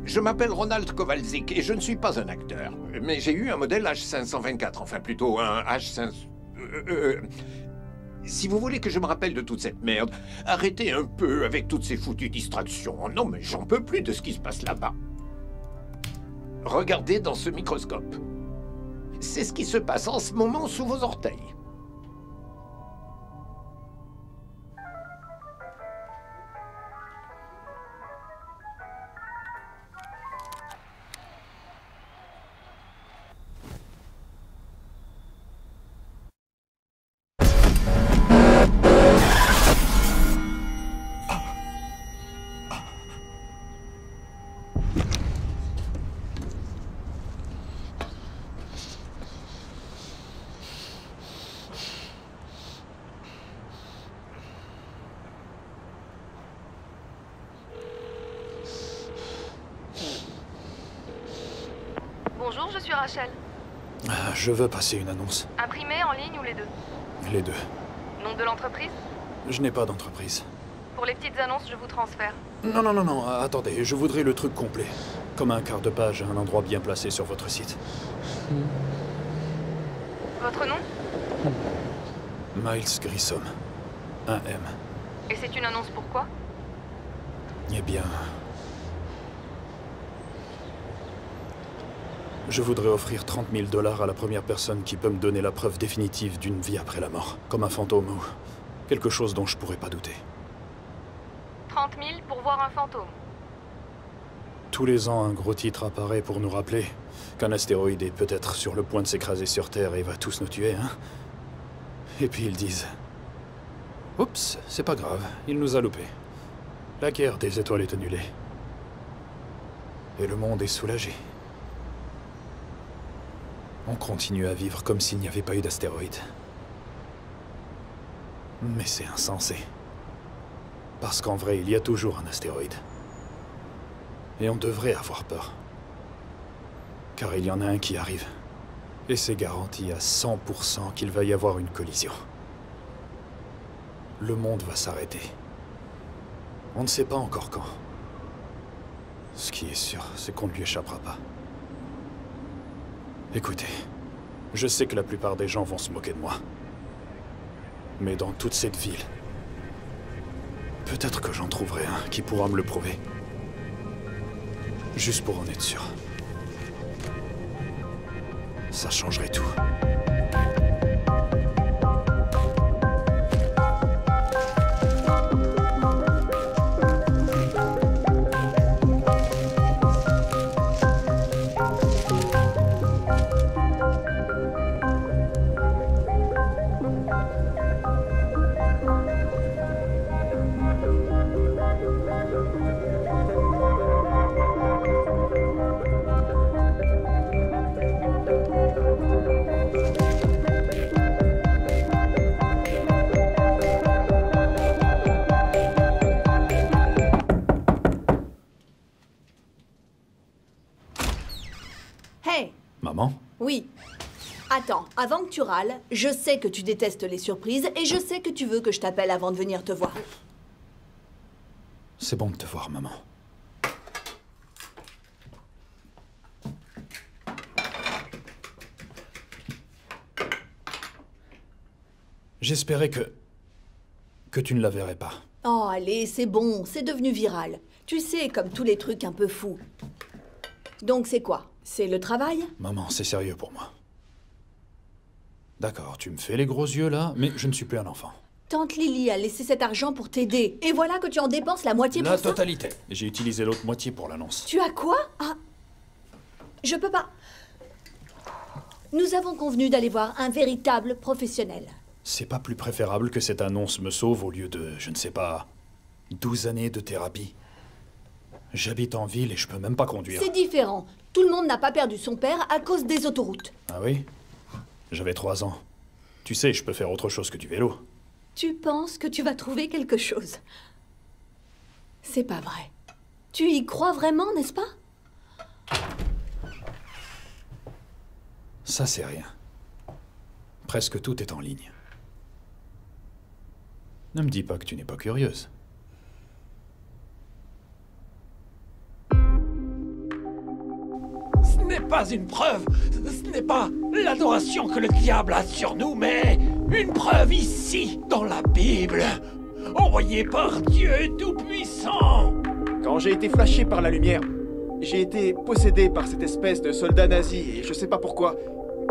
Je m'appelle Ronald Kowalczyk et je ne suis pas un acteur. Mais j'ai eu un modèle H524, enfin plutôt un H5... Si vous voulez que je me rappelle de toute cette merde, arrêtez un peu avec toutes ces foutues distractions. Oh non, mais j'en peux plus de ce qui se passe là-bas. Regardez dans ce microscope. C'est ce qui se passe en ce moment sous vos orteils. Bonjour, je suis Rachel. Je veux passer une annonce. Imprimé, en ligne ou les deux? Les deux. Nom de l'entreprise? Je n'ai pas d'entreprise. Pour les petites annonces, je vous transfère. Non, attendez, je voudrais le truc complet. Comme un quart de page à un endroit bien placé sur votre site. Votre nom? Miles Grissom. Un M. Et c'est une annonce pourquoi? Eh bien... Je voudrais offrir 30 000 $ à la première personne qui peut me donner la preuve définitive d'une vie après la mort. Comme un fantôme ou quelque chose dont je pourrais pas douter. 30 000 pour voir un fantôme. Tous les ans, un gros titre apparaît pour nous rappeler qu'un astéroïde est peut-être sur le point de s'écraser sur Terre et va tous nous tuer, hein. Et puis ils disent... Oups, c'est pas grave, il nous a loupés. La guerre des étoiles est annulée. Et le monde est soulagé. On continue à vivre comme s'il n'y avait pas eu d'astéroïde. Mais c'est insensé. Parce qu'en vrai, il y a toujours un astéroïde. Et on devrait avoir peur. Car il y en a un qui arrive. Et c'est garanti à 100% qu'il va y avoir une collision. Le monde va s'arrêter. On ne sait pas encore quand. Ce qui est sûr, c'est qu'on ne lui échappera pas. Écoutez, je sais que la plupart des gens vont se moquer de moi. Mais dans toute cette ville, peut-être que j'en trouverai un qui pourra me le prouver. Juste pour en être sûr. Ça changerait tout. Hey! Maman? Oui. Attends, avant que tu râles, je sais que tu détestes les surprises et je sais que tu veux que je t'appelle avant de venir te voir. C'est bon de te voir, maman. J'espérais que tu ne la verrais pas. Oh, allez, c'est bon, c'est devenu viral. Tu sais, comme tous les trucs un peu fous. Donc c'est quoi? C'est le travail? Maman, c'est sérieux pour moi. D'accord, tu me fais les gros yeux là, mais je ne suis plus un enfant. Tante Lily a laissé cet argent pour t'aider. Et voilà que tu en dépenses la moitié pour La ça? totalité. J'ai utilisé l'autre moitié pour l'annonce. Tu as quoi? Ah, je peux pas. Nous avons convenu d'aller voir un véritable professionnel. C'est pas plus préférable que cette annonce me sauve au lieu de, je ne sais pas, 12 années de thérapie. J'habite en ville et je peux même pas conduire. C'est différent. Tout le monde n'a pas perdu son père à cause des autoroutes. Ah oui? J'avais 3 ans. Tu sais, je peux faire autre chose que du vélo. Tu penses que tu vas trouver quelque chose? C'est pas vrai. Tu y crois vraiment, n'est-ce pas? Ça, c'est rien. Presque tout est en ligne. Ne me dis pas que tu n'es pas curieuse. Ce n'est pas une preuve, ce n'est pas l'adoration que le diable a sur nous, mais une preuve ici, dans la Bible, envoyée par Dieu Tout-Puissant. Quand j'ai été flashé par la lumière, j'ai été possédé par cette espèce de soldat nazi, et je sais pas pourquoi.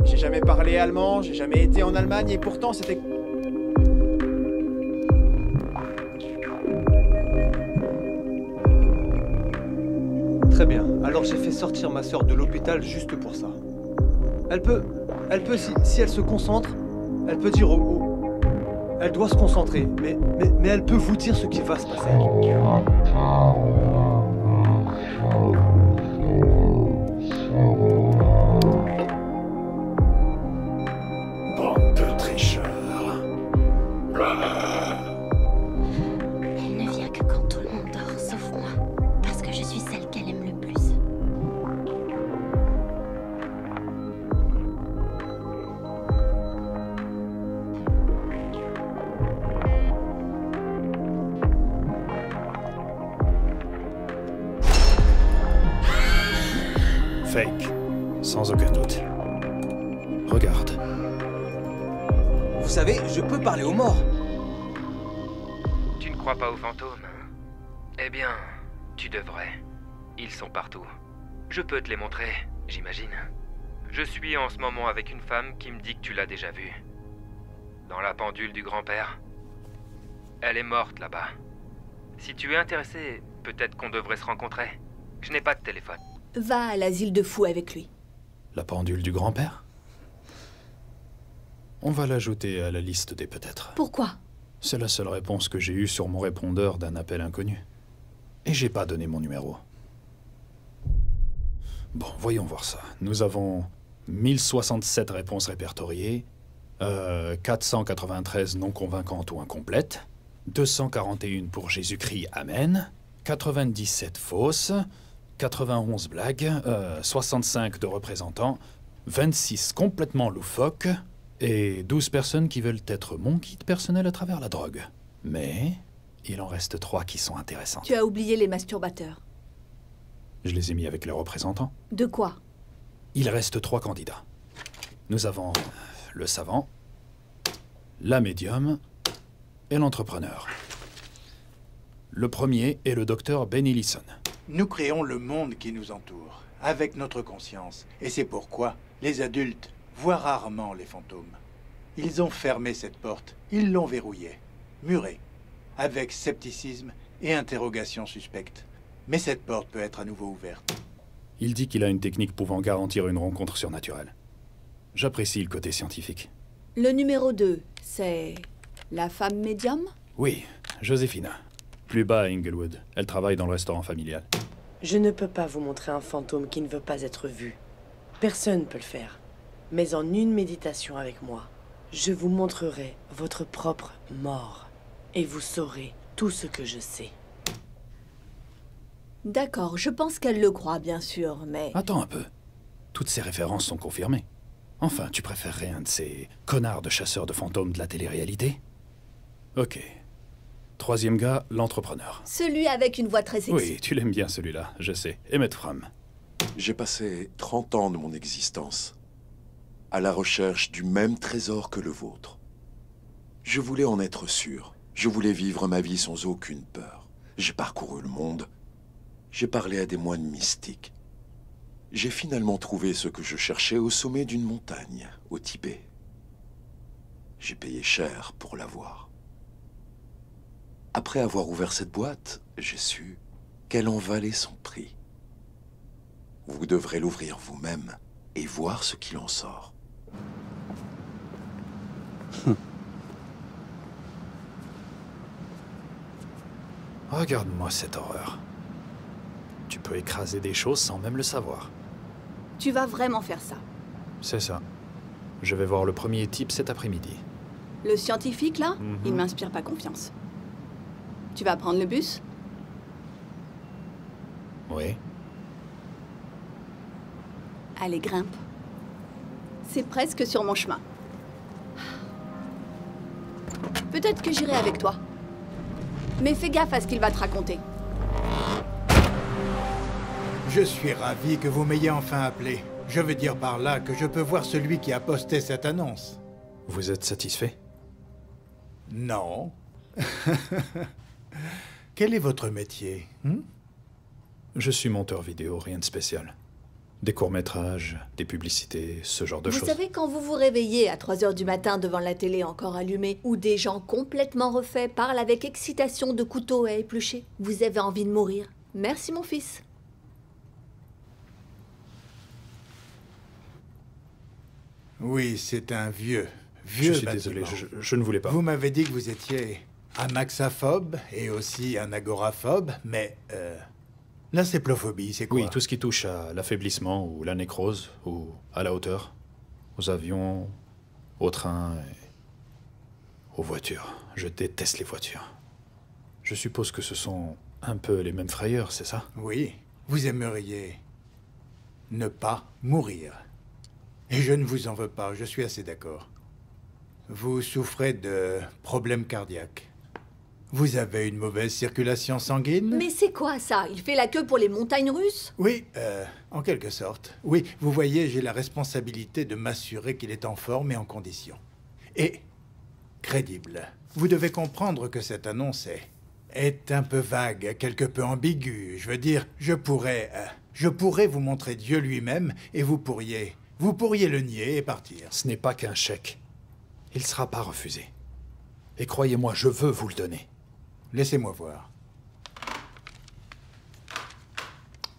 J'ai jamais parlé allemand, j'ai jamais été en Allemagne, et pourtant c'était... Très bien, alors j'ai fait sortir ma sœur de l'hôpital juste pour ça. Elle peut, si elle se concentre, elle peut dire elle doit se concentrer, mais elle peut vous dire ce qui va se passer. Bande de tricheurs. Elle ne vient que quand tout le monde dort, sauf moi. Parce que je suis celle qu'elle aime le plus. Fake, sans aucun doute. Regarde. Vous savez, je peux parler aux morts. Tu ne crois pas aux fantômes? Eh bien, tu devrais. Ils sont partout. Je peux te les montrer, j'imagine. Je suis en ce moment avec une femme qui me dit que tu l'as déjà vue. Dans la pendule du grand-père. Elle est morte là-bas. Si tu es intéressé, peut-être qu'on devrait se rencontrer. Je n'ai pas de téléphone. Va à l'asile de fous avec lui. La pendule du grand-père? On va l'ajouter à la liste des peut-être. Pourquoi? C'est la seule réponse que j'ai eue sur mon répondeur d'un appel inconnu. Et j'ai pas donné mon numéro. Bon, voyons voir ça. Nous avons 1067 réponses répertoriées, 493 non convaincantes ou incomplètes, 241 pour Jésus-Christ, Amen, 97 fausses, 91 blagues, 65 de représentants, 26 complètement loufoques, et 12 personnes qui veulent être mon guide personnel à travers la drogue. Mais il en reste 3 qui sont intéressantes. Tu as oublié les masturbateurs. Je les ai mis avec les représentants. De quoi? Il reste 3 candidats. Nous avons le savant, la médium et l'entrepreneur. Le premier est le docteur Ben Ellison. Nous créons le monde qui nous entoure, avec notre conscience. Et c'est pourquoi les adultes voient rarement les fantômes. Ils ont fermé cette porte, ils l'ont verrouillée, murée, avec scepticisme et interrogation suspecte. Mais cette porte peut être à nouveau ouverte. Il dit qu'il a une technique pouvant garantir une rencontre surnaturelle. J'apprécie le côté scientifique. Le numéro 2, c'est la femme médium? Oui, Joséphina. Plus bas à Inglewood. Elle travaille dans le restaurant familial. Je ne peux pas vous montrer un fantôme qui ne veut pas être vu. Personne ne peut le faire. Mais en une méditation avec moi, je vous montrerai votre propre mort. Et vous saurez tout ce que je sais. D'accord, je pense qu'elle le croit, bien sûr, mais... Attends un peu. Toutes ces références sont confirmées. Enfin, tu préférerais un de ces connards de chasseurs de fantômes de la télé-réalité? Ok. Troisième gars, l'entrepreneur. Celui avec une voix très sexy. Oui, tu l'aimes bien celui-là, je sais. Emmett Fromm. J'ai passé 30 ans de mon existence à la recherche du même trésor que le vôtre. Je voulais en être sûr. Je voulais vivre ma vie sans aucune peur. J'ai parcouru le monde. J'ai parlé à des moines mystiques. J'ai finalement trouvé ce que je cherchais au sommet d'une montagne, au Tibet. J'ai payé cher pour l'avoir. Après avoir ouvert cette boîte, j'ai su qu'elle en valait son prix. Vous devrez l'ouvrir vous-même et voir ce qu'il en sort. Regarde-moi cette horreur. Tu peux écraser des choses sans même le savoir. Tu vas vraiment faire ça? C'est ça. Je vais voir le premier type cet après-midi. Le scientifique, là, il m'inspire pas confiance. Tu vas prendre le bus? Oui. Allez, grimpe. C'est presque sur mon chemin. Peut-être que j'irai avec toi. Mais fais gaffe à ce qu'il va te raconter. Je suis ravi que vous m'ayez enfin appelé. Je veux dire par là que je peux voir celui qui a posté cette annonce. Vous êtes satisfait? Non. Quel est votre métier? Je suis monteur vidéo, rien de spécial. Des courts-métrages, des publicités, ce genre de choses. Vous savez, quand vous vous réveillez à 3 heures du matin devant la télé encore allumée, où des gens complètement refaits parlent avec excitation de couteaux à éplucher, vous avez envie de mourir. Merci, mon fils. Oui, c'est un vieux Je suis bâtiment. désolé, je ne voulais pas. Vous m'avez dit que vous étiez un maxaphobe et aussi un agoraphobe, mais la céphalophobie, c'est quoi? Oui, tout ce qui touche à l'affaiblissement ou la nécrose, ou à la hauteur, aux avions, aux trains et aux voitures. Je déteste les voitures. Je suppose que ce sont un peu les mêmes frayeurs, c'est ça? Oui, vous aimeriez ne pas mourir. Et je ne vous en veux pas, je suis assez d'accord. Vous souffrez de problèmes cardiaques. Vous avez une mauvaise circulation sanguine? Mais c'est quoi ça? Il fait la queue pour les montagnes russes? Oui, en quelque sorte. Oui, vous voyez, j'ai la responsabilité de m'assurer qu'il est en forme et en condition. Et crédible. Vous devez comprendre que cette annonce est un peu vague, quelque peu ambiguë. Je veux dire, je pourrais vous montrer Dieu lui-même et vous pourriez le nier et partir. Ce n'est pas qu'un chèque. Il ne sera pas refusé. Et croyez-moi, je veux vous le donner. Laissez-moi voir.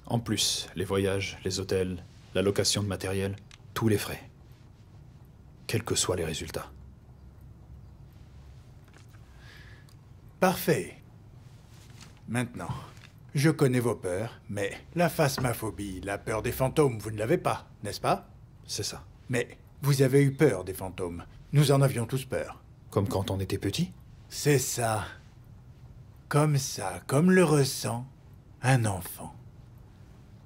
En plus, les voyages, les hôtels, la location de matériel, tous les frais. Quels que soient les résultats. Parfait. Maintenant, je connais vos peurs, mais la phasmaphobie, la peur des fantômes, vous ne l'avez pas, n'est-ce pas? C'est ça. Mais vous avez eu peur des fantômes. Nous en avions tous peur. Comme quand on était petit? C'est ça. Comme ça, comme le ressent un enfant.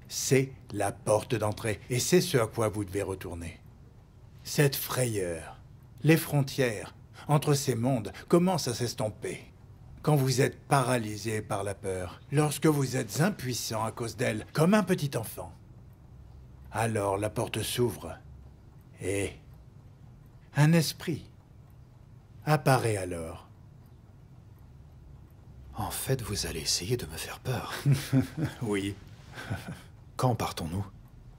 C'est la porte d'entrée, et c'est ce à quoi vous devez retourner. Cette frayeur, les frontières entre ces mondes commencent à s'estomper. Quand vous êtes paralysé par la peur, lorsque vous êtes impuissant à cause d'elle, comme un petit enfant, alors la porte s'ouvre, et un esprit apparaît alors. En fait, vous allez essayer de me faire peur. Oui. Quand partons-nous?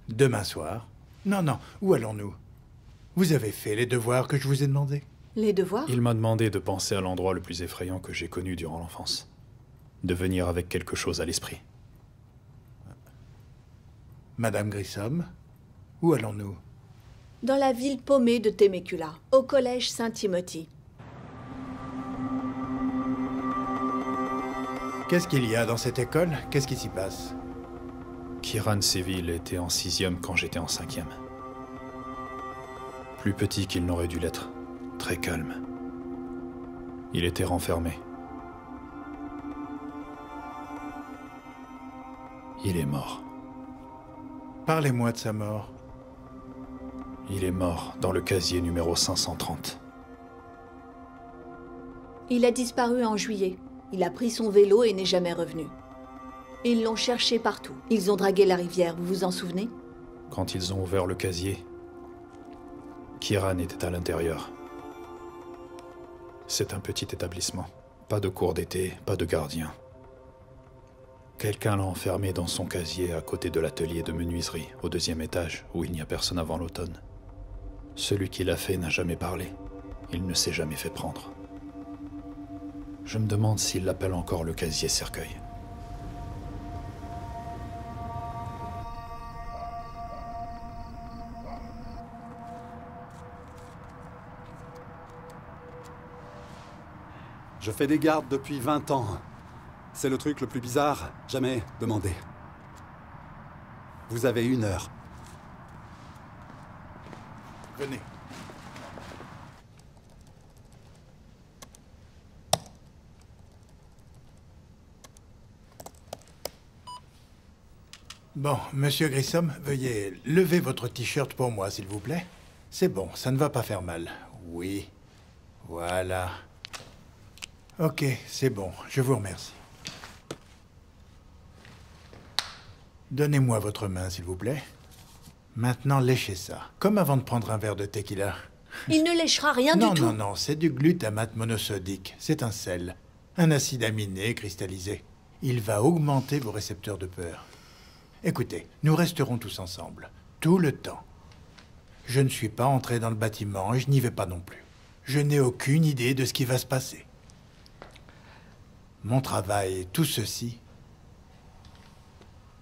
Demain soir. Non, où allons-nous? Vous avez fait les devoirs que je vous ai demandés? Les devoirs? Il m'a demandé de penser à l'endroit le plus effrayant que j'ai connu durant l'enfance. De venir avec quelque chose à l'esprit. Madame Grissom, où allons-nous? Dans la ville paumée de Temecula, au collège Saint-Timothy. Qu'est-ce qu'il y a dans cette école? Qu'est-ce qui s'y passe? Kieran Seville était en 6e quand j'étais en 5e. Plus petit qu'il n'aurait dû l'être. Très calme. Il était renfermé. Il est mort. Parlez-moi de sa mort. Il est mort dans le casier numéro 530. Il a disparu en juillet. Il a pris son vélo et n'est jamais revenu. Ils l'ont cherché partout. Ils ont dragué la rivière, vous vous en souvenez? Quand ils ont ouvert le casier, Kieran était à l'intérieur. C'est un petit établissement. Pas de cours d'été, pas de gardien. Quelqu'un l'a enfermé dans son casier à côté de l'atelier de menuiserie, au 2e étage, où il n'y a personne avant l'automne. Celui qui l'a fait n'a jamais parlé. Il ne s'est jamais fait prendre. Je me demande s'il l'appelle encore le casier cercueil. Je fais des gardes depuis 20 ans. C'est le truc le plus bizarre jamais demandé. Vous avez 1 heure. Venez. Bon, Monsieur Grissom, veuillez lever votre t-shirt pour moi, s'il vous plaît. C'est bon, ça ne va pas faire mal. Oui. Voilà. Ok, c'est bon, je vous remercie. Donnez-moi votre main, s'il vous plaît. Maintenant, léchez ça. Comme avant de prendre un verre de tequila. Il ne léchera rien Non, du tout. non, non, c'est du glutamate monosodique. C'est un sel. Un acide aminé cristallisé. Il va augmenter vos récepteurs de peur. Écoutez, nous resterons tous ensemble. Tout le temps. Je ne suis pas entré dans le bâtiment et je n'y vais pas non plus. Je n'ai aucune idée de ce qui va se passer. Mon travail, tout ceci,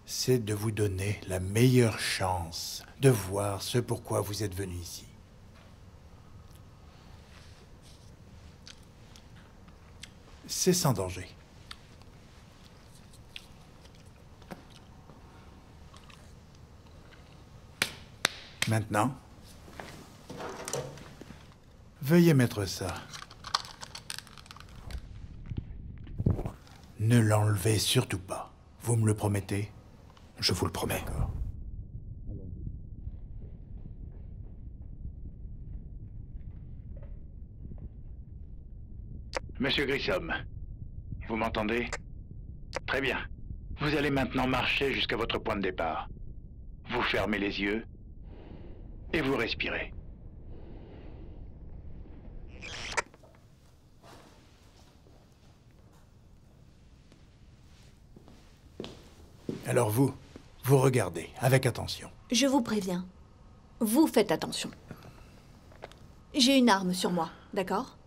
c'est de vous donner la meilleure chance de voir ce pourquoi vous êtes venu ici. C'est sans danger. Maintenant, veuillez mettre ça. Ne l'enlevez surtout pas. Vous me le promettez? Je vous le promets. D'accord. Monsieur Grissom, vous m'entendez? Très bien. Vous allez maintenant marcher jusqu'à votre point de départ. Vous fermez les yeux et vous respirez. Alors vous regardez avec attention. Je vous préviens. Vous faites attention. J'ai une arme sur moi, d'accord?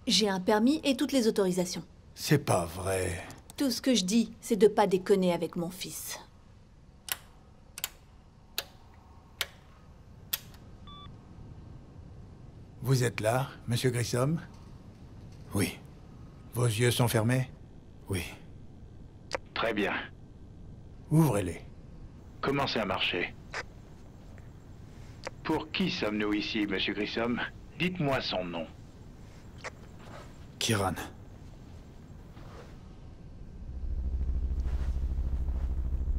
J'ai un permis et toutes les autorisations. C'est pas vrai. Tout ce que je dis, c'est de pas déconner avec mon fils. Vous êtes là, monsieur Grissom? Oui. Vos yeux sont fermés? Oui. Très bien. Ouvrez-les. Commencez à marcher. Pour qui sommes-nous ici, monsieur Grissom? Dites-moi son nom. Kieran.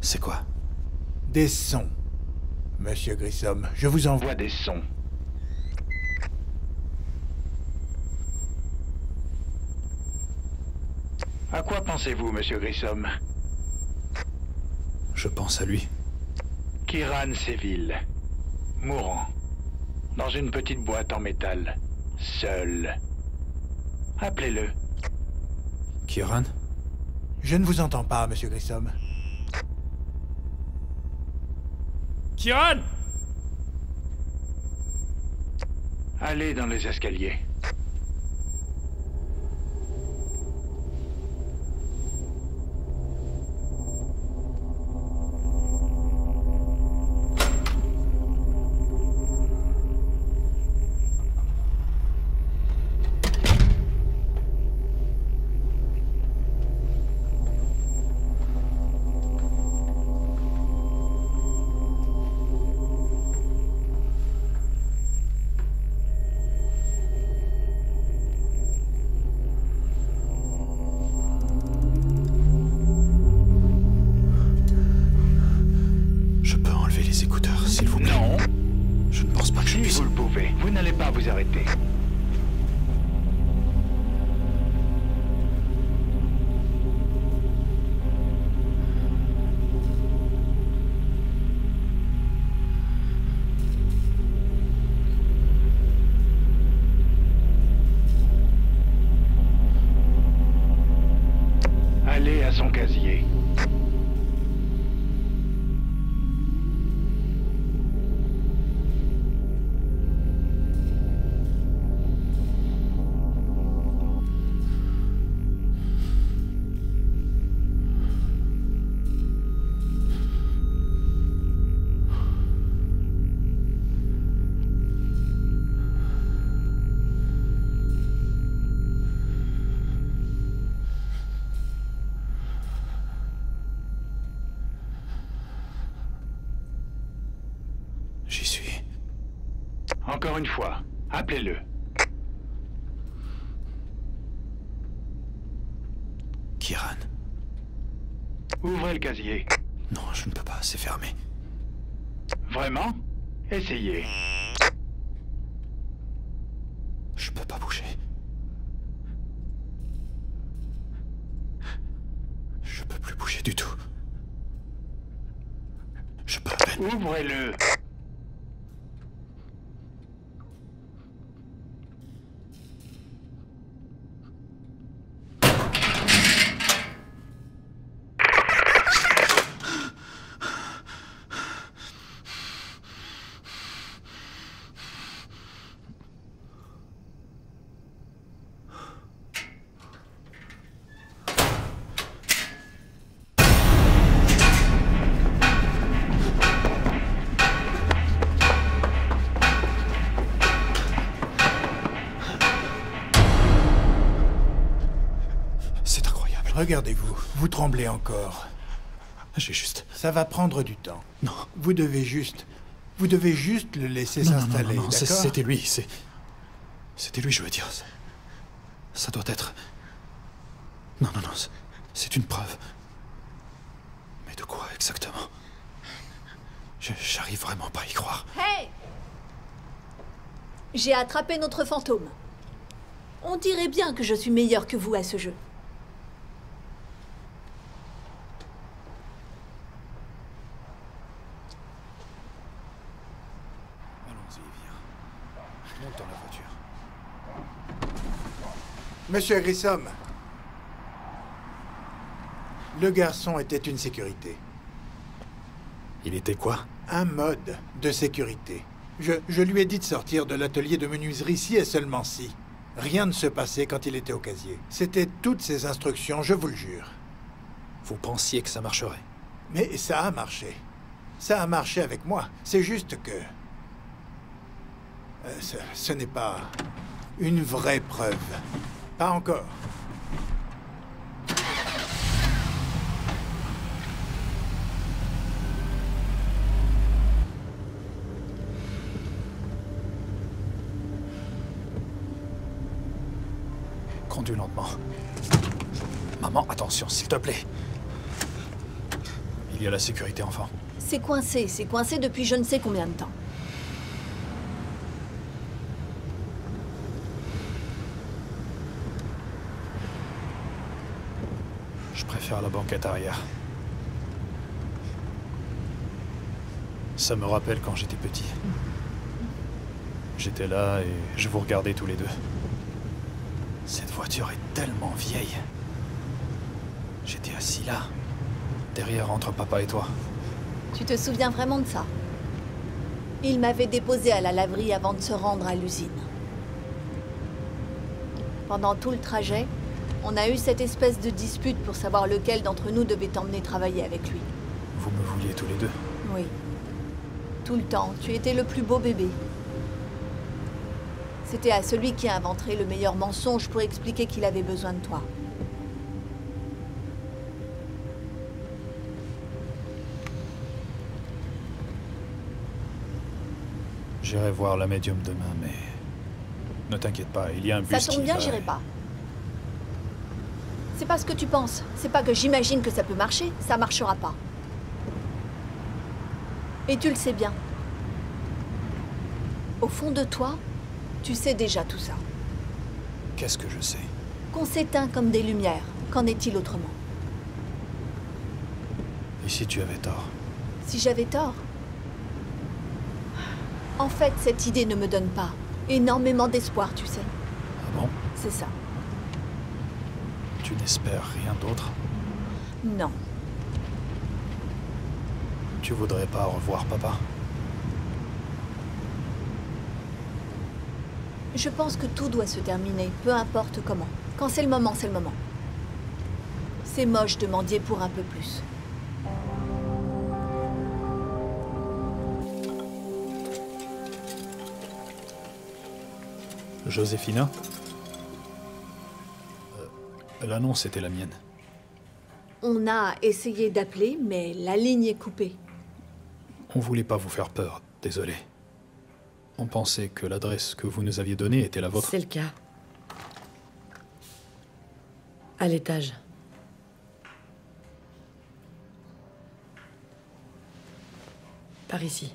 C'est quoi? Des sons. Monsieur Grissom, je vous envoie des sons. À quoi pensez-vous, monsieur Grissom? Je pense à lui. Kieran Séville, mourant, dans une petite boîte en métal, seul. Appelez-le. Kieran? Je ne vous entends pas, monsieur Grissom. Kieran! Allez dans les escaliers. Vous arrêter. Allez à son casier. J'y suis. Encore une fois, appelez-le. Kieran. Ouvrez le casier. Non, je ne peux pas, c'est fermé. Vraiment? Essayez. Je peux pas bouger. Je peux plus bouger du tout. Je peux à peine. Ouvrez-le. Regardez-vous, vous tremblez encore. J'ai juste... Ça va prendre du temps. Non. Vous devez juste le laisser s'installer, Non, d'accord? c'était lui, C'était lui, je veux dire. Ça doit être... Non, c'est une preuve. Mais de quoi exactement? J'arrive vraiment pas à y croire. Hey! J'ai attrapé notre fantôme. On dirait bien que je suis meilleur que vous à ce jeu. Monte dans la voiture. Monsieur Grissom, le garçon était une sécurité. Il était quoi? Un mode de sécurité. Je lui ai dit de sortir de l'atelier de menuiserie si et seulement si. Rien ne se passait quand il était au casier. C'était toutes ses instructions, je vous le jure. Vous pensiez que ça marcherait? Mais ça a marché. Ça a marché avec moi. C'est juste que... ce n'est pas une vraie preuve. Pas encore. Conduis lentement. Maman, attention, s'il te plaît. Il y a la sécurité enfant. C'est coincé depuis je ne sais combien de temps. Je préfère la banquette arrière. Ça me rappelle quand j'étais petit. J'étais là et je vous regardais tous les deux. Cette voiture est tellement vieille. J'étais assis là, derrière entre papa et toi. Tu te souviens vraiment de ça? Il m'avait déposé à la laverie avant de se rendre à l'usine. Pendant tout le trajet, on a eu cette espèce de dispute pour savoir lequel d'entre nous devait t'emmener travailler avec lui. Vous me vouliez tous les deux? Oui. Tout le temps, tu étais le plus beau bébé. C'était à celui qui inventerait le meilleur mensonge pour expliquer qu'il avait besoin de toi. J'irai voir la médium demain, mais... Ne t'inquiète pas, il y a un bus Ça tombe bien, j'irai pas. C'est pas ce que tu penses. C'est pas que j'imagine que ça peut marcher. Ça marchera pas. Et tu le sais bien. Au fond de toi, tu sais déjà tout ça. Qu'est-ce que je sais? Qu'on s'éteint comme des lumières. Qu'en est-il autrement? Et si tu avais tort? Si j'avais tort? En fait, cette idée ne me donne pas énormément d'espoir, tu sais. Ah bon? C'est ça. Tu n'espères rien d'autre? Non. Tu voudrais pas revoir papa? Je pense que tout doit se terminer, peu importe comment. Quand c'est le moment, c'est le moment. C'est moche de mendier pour un peu plus. Joséphina? L'annonce était la mienne. On a essayé d'appeler, mais la ligne est coupée. On voulait pas vous faire peur, désolé. On pensait que l'adresse que vous nous aviez donnée était la vôtre. C'est le cas. À l'étage. Par ici.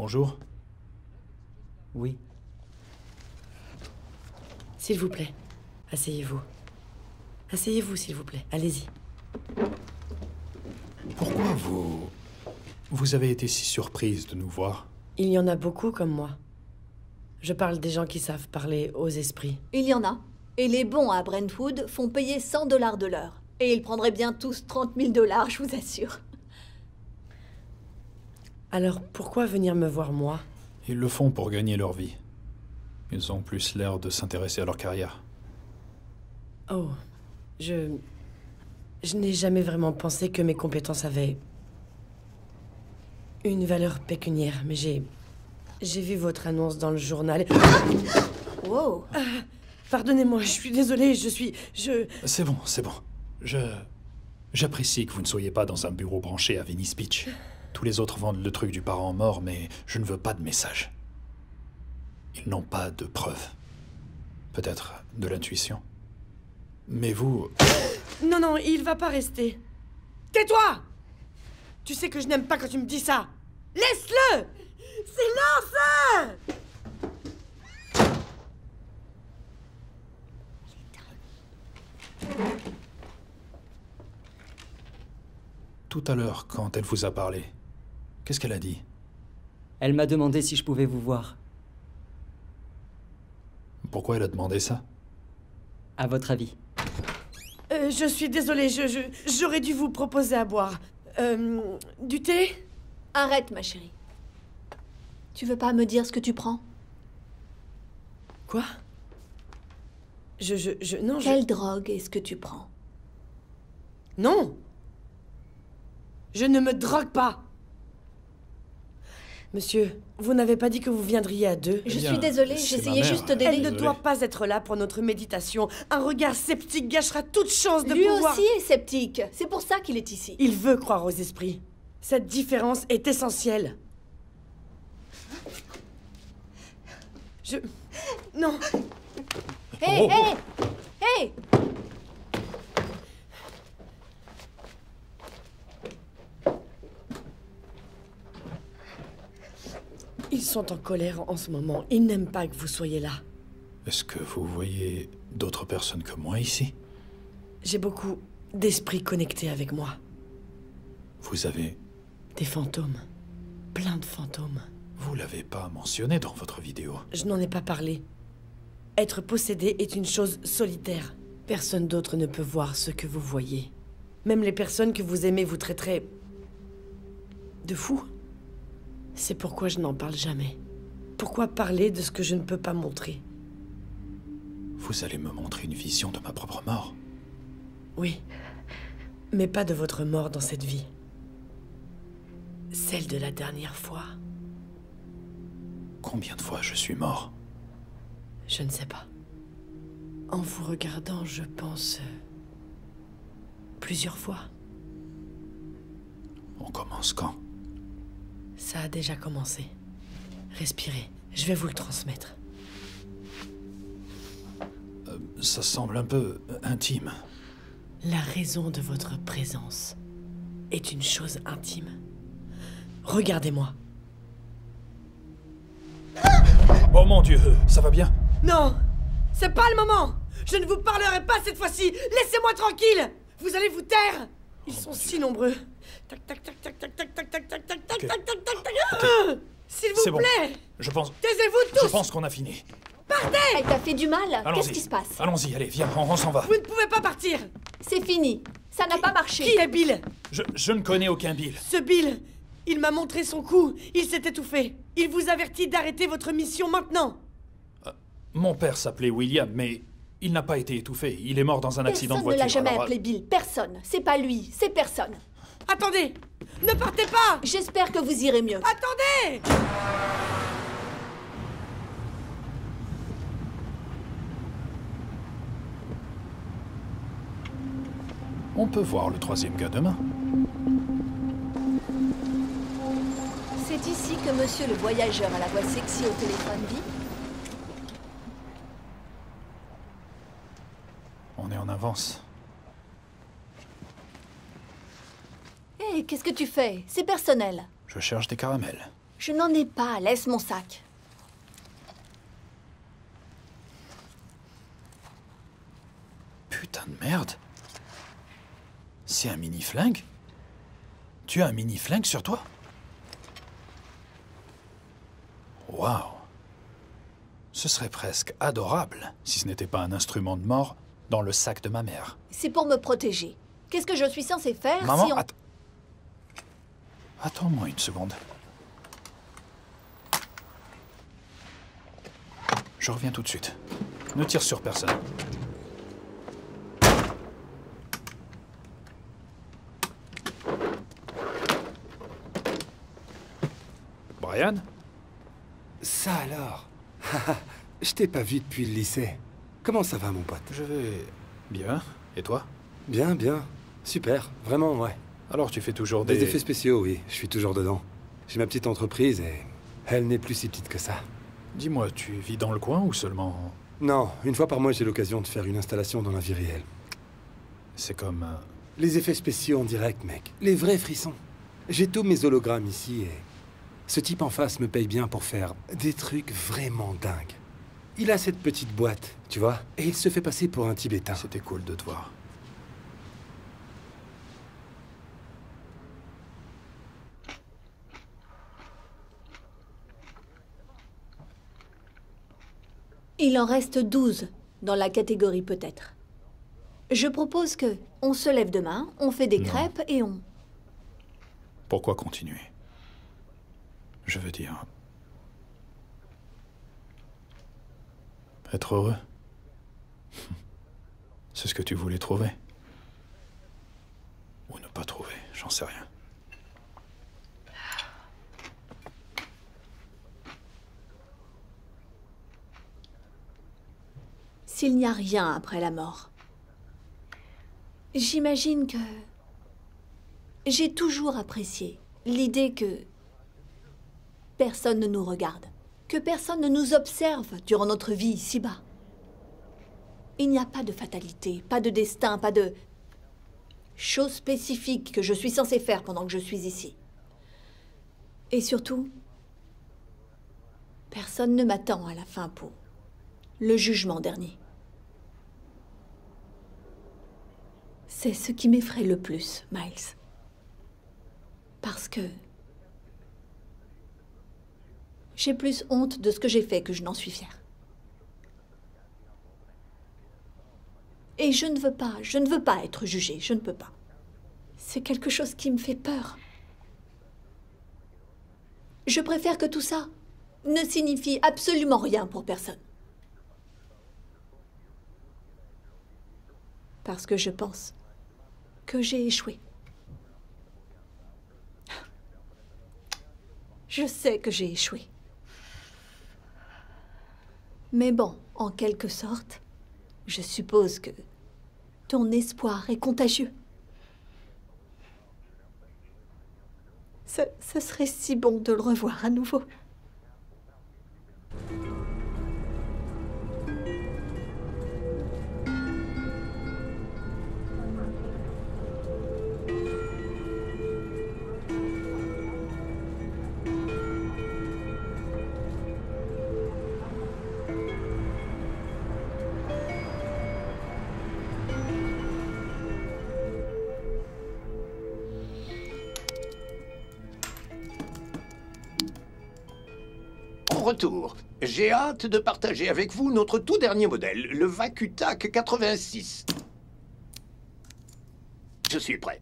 Bonjour. Oui. S'il vous plaît, asseyez-vous. Asseyez-vous, s'il vous plaît. Allez-y. Pourquoi vous avez été si surprise de nous voir? Il y en a beaucoup comme moi. Je parle des gens qui savent parler aux esprits. Il y en a. Et les bons à Brentwood font payer 100 $ de l'heure. Et ils prendraient bien tous 30 000 $, je vous assure. Alors pourquoi venir me voir moi? Ils le font pour gagner leur vie. Ils ont plus l'air de s'intéresser à leur carrière. Oh, je n'ai jamais vraiment pensé que mes compétences avaient une valeur pécuniaire, mais j'ai vu votre annonce dans le journal. Wow. Pardonnez-moi, je suis désolée, C'est bon, c'est bon. J'apprécie que vous ne soyez pas dans un bureau branché à Venice Beach. Tous les autres vendent le truc du parent mort, mais je ne veux pas de message. Ils n'ont pas de preuves. Peut-être de l'intuition. Mais vous... Non, non, il va pas rester. Tais-toi! Tu sais que je n'aime pas quand tu me dis ça. Laisse-le! Silence! Tout à l'heure, quand elle vous a parlé, qu'est-ce qu'elle a dit? Elle m'a demandé si je pouvais vous voir. Pourquoi elle a demandé ça? À votre avis? Je suis désolée, j'aurais dû vous proposer à boire. Du thé? Arrête, ma chérie. Tu veux pas me dire ce que tu prends? Quoi? Non, Quelle drogue est-ce que tu prends? Non! Je ne me drogue pas! Monsieur, vous n'avez pas dit que vous viendriez à deux? Je suis désolée, j'essayais juste d'aider. Elle ne doit pas être là pour notre méditation. Un regard sceptique gâchera toute chance de Lui pouvoir... aussi est sceptique. C'est pour ça qu'il est ici. Il veut croire aux esprits. Cette différence est essentielle. Non. Hé, hé! Hé! Ils sont en colère en ce moment. Ils n'aiment pas que vous soyez là. Est-ce que vous voyez d'autres personnes que moi ici? J'ai beaucoup d'esprits connectés avec moi. Vous avez... Des fantômes. Plein de fantômes. Vous l'avez pas mentionné dans votre vidéo. Je n'en ai pas parlé. Être possédé est une chose solitaire. Personne d'autre ne peut voir ce que vous voyez. Même les personnes que vous aimez vous traiteraient... de fou. C'est pourquoi je n'en parle jamais. Pourquoi parler de ce que je ne peux pas montrer? Vous allez me montrer une vision de ma propre mort? Oui. Mais pas de votre mort dans cette vie. Celle de la dernière fois. Combien de fois je suis mort? Je ne sais pas. En vous regardant, je pense... plusieurs fois. On commence quand? Ça a déjà commencé. Respirez, je vais vous le transmettre. Ça semble un peu intime. La raison de votre présence est une chose intime. Regardez-moi. Oh mon Dieu, ça va bien? Non! C'est pas le moment! Je ne vous parlerai pas cette fois-ci! Laissez-moi tranquille! Vous allez vous taire! Ils sont si nombreux. Tac, tac, tac, tac, tac, tac, tac, tac, tac, tac, tac, tac, tac, tac, tac. S'il vous plaît! Je pense... Taisez-vous tous! Je pense qu'on a fini. Partez! Elle t'a fait du mal? Qu'est-ce qui se passe? Allons-y, allez, viens, on s'en va. Vous ne pouvez pas partir! C'est fini. Ça n'a pas marché. Qui est Bill? Je ne connais aucun Bill. Ce Bill, il m'a montré son coup. Il s'est étouffé. Il vous avertit d'arrêter votre mission maintenant. Mon père s'appelait William, mais il n'a pas été étouffé. Il est mort dans un accident de voiture. Personne ne l'a jamais appelé Bill. Personne. C'est pas lui. C'est personne. Attendez! Ne partez pas! J'espère que vous irez mieux. Attendez! On peut voir le troisième gars demain. C'est ici que monsieur le voyageur à la voix sexy au téléphone vit. On est en avance. Hé, qu'est-ce que tu fais? C'est personnel. Je cherche des caramels. Je n'en ai pas, laisse mon sac. Putain de merde. C'est un mini-flingue? Tu as un mini-flingue sur toi? Waouh. Ce serait presque adorable si ce n'était pas un instrument de mort dans le sac de ma mère. C'est pour me protéger. Qu'est-ce que je suis censée faire Maman, si on... Attends-moi une seconde. Je reviens tout de suite. Ne tire sur personne. Brian? Ça alors? Je t'ai pas vu depuis le lycée. Comment ça va, mon pote? Je vais bien. Et toi? Bien, bien. Super. Vraiment, ouais. Alors tu fais toujours des... Des effets spéciaux, oui. Je suis toujours dedans. J'ai ma petite entreprise et elle n'est plus si petite que ça. Dis-moi, tu vis dans le coin ou seulement... Non, une fois par mois, j'ai l'occasion de faire une installation dans la vie réelle. C'est comme... Les effets spéciaux en direct, mec. Les vrais frissons. J'ai tous mes hologrammes ici et... Ce type en face me paye bien pour faire des trucs vraiment dingues. Il a cette petite boîte, tu vois, et il se fait passer pour un Tibétain. C'était cool de te voir. Il en reste 12 dans la catégorie peut-être. Je propose que on se lève demain, on fait des crêpes et on... Pourquoi continuer? Je veux dire... Être heureux. C'est ce que tu voulais trouver. Ou ne pas trouver, j'en sais rien. S'il n'y a rien après la mort, j'imagine que... J'ai toujours apprécié l'idée que personne ne nous regarde, que personne ne nous observe durant notre vie ici-bas. Il n'y a pas de fatalité, pas de destin, pas de choses spécifiques que je suis censée faire pendant que je suis ici. Et surtout, personne ne m'attend à la fin pour le jugement dernier. C'est ce qui m'effraie le plus, Miles. Parce que j'ai plus honte de ce que j'ai fait que je n'en suis fière. Et je ne veux pas être jugée, je ne peux pas. C'est quelque chose qui me fait peur. Je préfère que tout ça ne signifie absolument rien pour personne. Parce que je pense que j'ai échoué. Je sais que j'ai échoué. Mais bon, en quelque sorte, je suppose que ton espoir est contagieux. Ce serait si bon de le revoir à nouveau. Retour. J'ai hâte de partager avec vous notre tout dernier modèle, le Vakutac 86. Je suis prêt.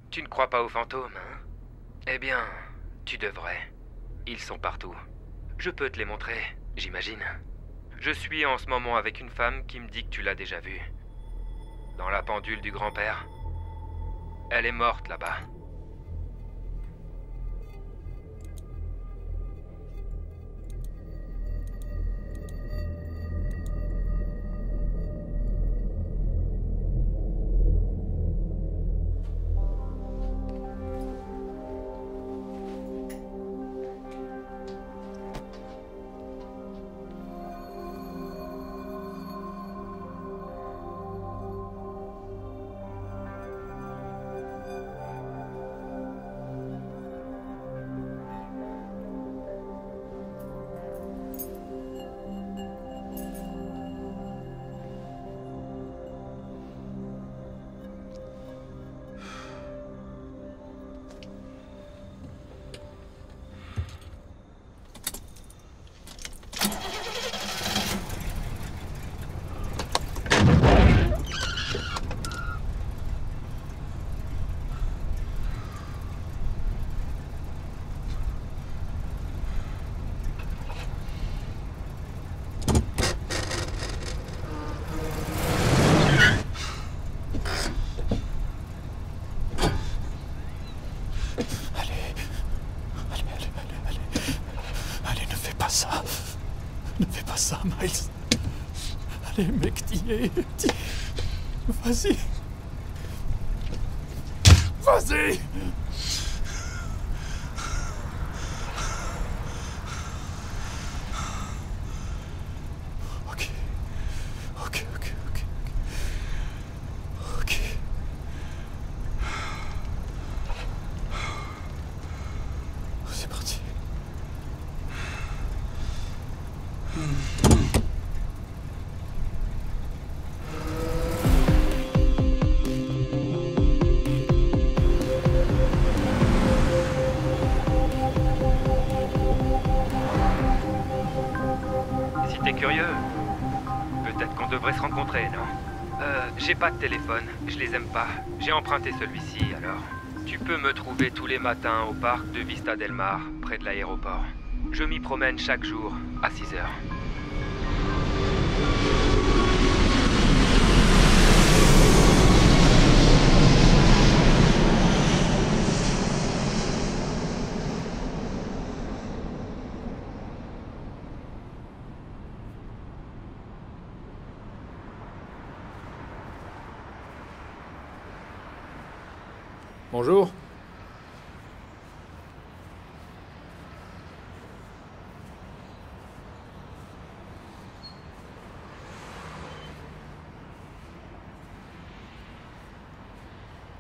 Tu ne crois pas aux fantômes, hein? Eh bien, tu devrais. Ils sont partout. Je peux te les montrer, j'imagine. Je suis en ce moment avec une femme qui me dit que tu l'as déjà vue. Dans la pendule du grand-père. Elle est morte là-bas. pas ça. Ne fais pas ça, Miles. Allez, mec, dis. Vas-y. Vas-y. C'est parti. Si t'es curieux, peut-être qu'on devrait se rencontrer, non? J'ai pas de téléphone, je les aime pas. J'ai emprunté celui-ci, alors. Tu peux me trouver tous les matins au parc de Vista Del Mar, près de l'aéroport. Je m'y promène chaque jour, à 6 heures. Bonjour.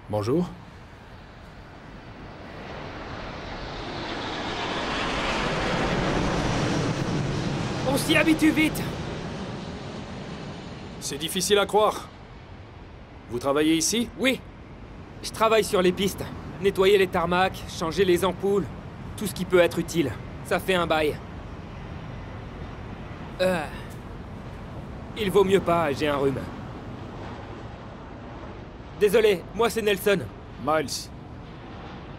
Bonjour. On s'y habitue vite. C'est difficile à croire. Vous travaillez ici? Oui. Je travaille sur les pistes. Nettoyer les tarmacs, changer les ampoules, tout ce qui peut être utile. Ça fait un bail. Il vaut mieux pas, j'ai un rhume. Désolé, moi c'est Nelson. Miles.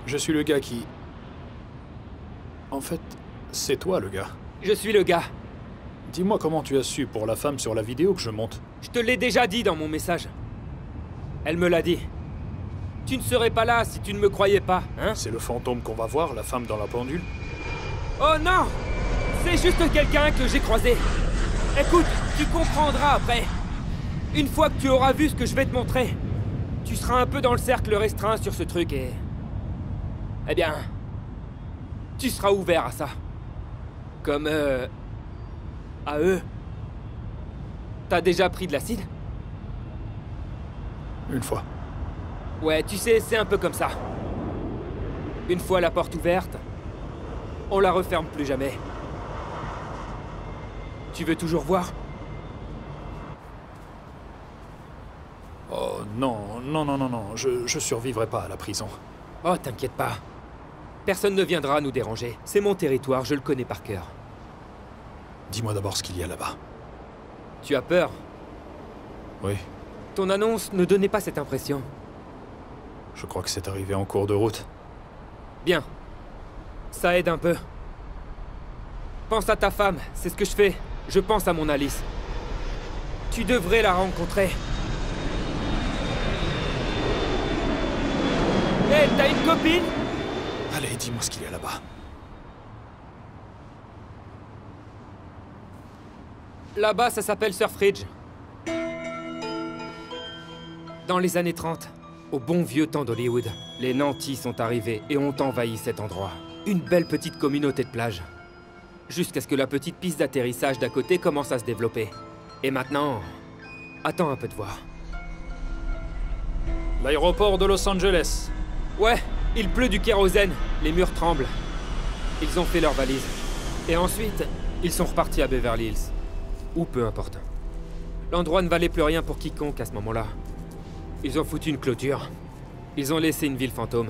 Je suis le gars qui... En fait, c'est toi le gars. Je suis le gars. Dis-moi comment tu as su pour la femme sur la vidéo que je monte. Je te l'ai déjà dit dans mon message. Elle me l'a dit. Tu ne serais pas là si tu ne me croyais pas, hein? C'est le fantôme qu'on va voir, la femme dans la pendule? Oh non! C'est juste quelqu'un que j'ai croisé. Écoute, tu comprendras après. Une fois que tu auras vu ce que je vais te montrer, tu seras un peu dans le cercle restreint sur ce truc et... Eh bien... Tu seras ouvert à ça. Comme... à eux. T'as déjà pris de l'acide? Une fois. Ouais, tu sais, c'est un peu comme ça. Une fois la porte ouverte, on la referme plus jamais. Tu veux toujours voir? Oh non, non, je survivrai pas à la prison. Oh, t'inquiète pas. Personne ne viendra nous déranger. C'est mon territoire, je le connais par cœur. Dis-moi d'abord ce qu'il y a là-bas. Tu as peur? Oui. Ton annonce ne donnait pas cette impression. Je crois que c'est arrivé en cours de route. Bien. Ça aide un peu. Pense à ta femme, c'est ce que je fais. Je pense à mon Alice. Tu devrais la rencontrer. Hé, t'as une copine? Allez, dis-moi ce qu'il y a là-bas. Là-bas, ça s'appelle Surfridge. Dans les années 30, au bon vieux temps d'Hollywood, les nantis sont arrivés et ont envahi cet endroit. Une belle petite communauté de plage. Jusqu'à ce que la petite piste d'atterrissage d'à côté commence à se développer. Et maintenant... Attends un peu de voir. L'aéroport de Los Angeles. Ouais, il pleut du kérosène, les murs tremblent. Ils ont fait leurs valises. Et ensuite, ils sont repartis à Beverly Hills. Ou peu importe. L'endroit ne valait plus rien pour quiconque à ce moment-là. Ils ont foutu une clôture. Ils ont laissé une ville fantôme.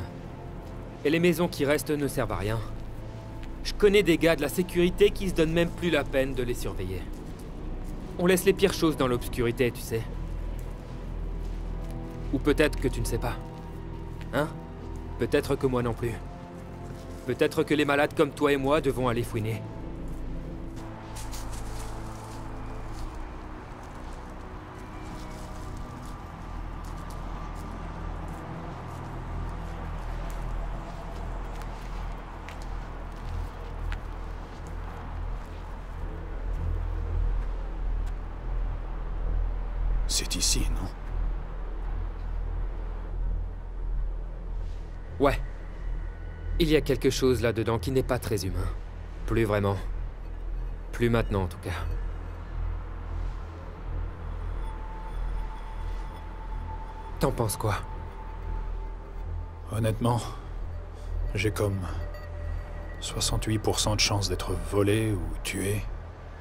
Et les maisons qui restent ne servent à rien. Je connais des gars de la sécurité qui se donnent même plus la peine de les surveiller. On laisse les pires choses dans l'obscurité, tu sais. Ou peut-être que tu ne sais pas. Hein? Peut-être que moi non plus. Peut-être que les malades comme toi et moi devons aller fouiner. C'est ici, non? Ouais. Il y a quelque chose là-dedans qui n'est pas très humain. Plus vraiment. Plus maintenant, en tout cas. T'en penses quoi? Honnêtement, j'ai comme 68% de chance d'être volé ou tué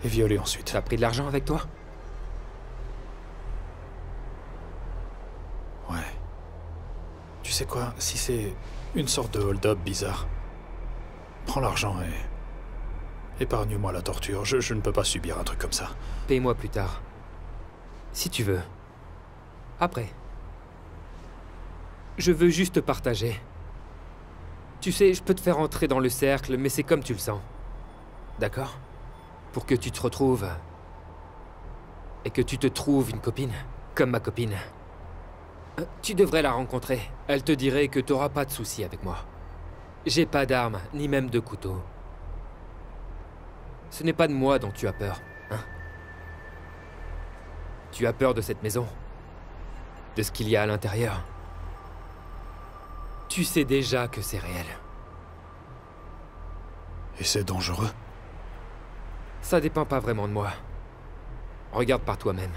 et violé ensuite. T'as pris de l'argent avec toi? Ouais. Tu sais quoi, si c'est une sorte de hold-up bizarre, prends l'argent et épargne-moi la torture. Je ne peux pas subir un truc comme ça. Paye-moi plus tard. Si tu veux. Après. Je veux juste partager. Tu sais, je peux te faire entrer dans le cercle, mais c'est comme tu le sens. D'accord? Pour que tu te retrouves... et que tu te trouves une copine, comme ma copine. Tu devrais la rencontrer. Elle te dirait que t'auras pas de soucis avec moi. J'ai pas d'armes, ni même de couteau. Ce n'est pas de moi dont tu as peur, hein? Tu as peur de cette maison. De ce qu'il y a à l'intérieur. Tu sais déjà que c'est réel. Et c'est dangereux? Ça dépend pas vraiment de moi. Regarde par toi-même.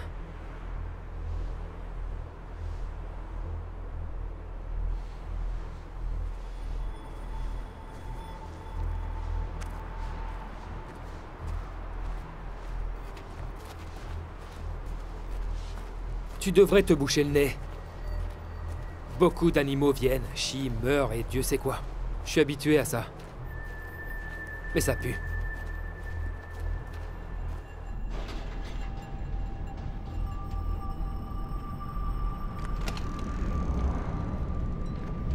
Tu devrais te boucher le nez. Beaucoup d'animaux viennent, chient, meurent et Dieu sait quoi. Je suis habitué à ça. Mais ça pue.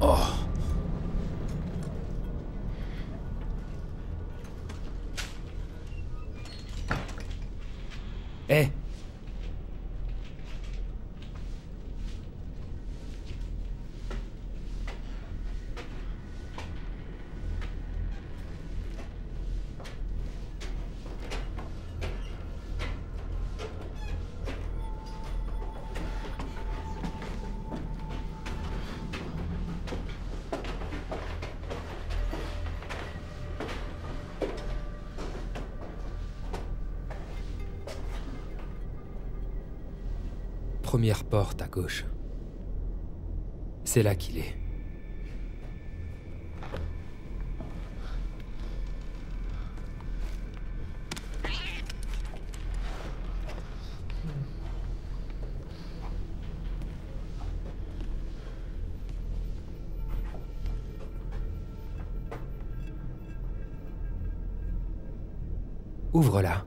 Oh. Hé. Première porte à gauche. C'est là qu'il est. Ouvre-la.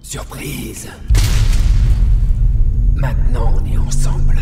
Surprise! Maintenant, on est ensemble.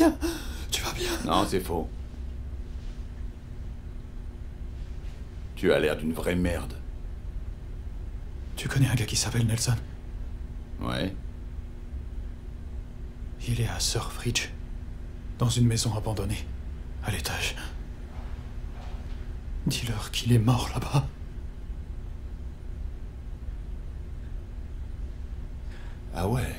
bien? Tu vas bien? Non, c'est faux. Tu as l'air d'une vraie merde. Tu connais un gars qui s'appelle Nelson? Ouais. Il est à Surfridge, dans une maison abandonnée, à l'étage. Dis-leur qu'il est mort là-bas. Ah ouais.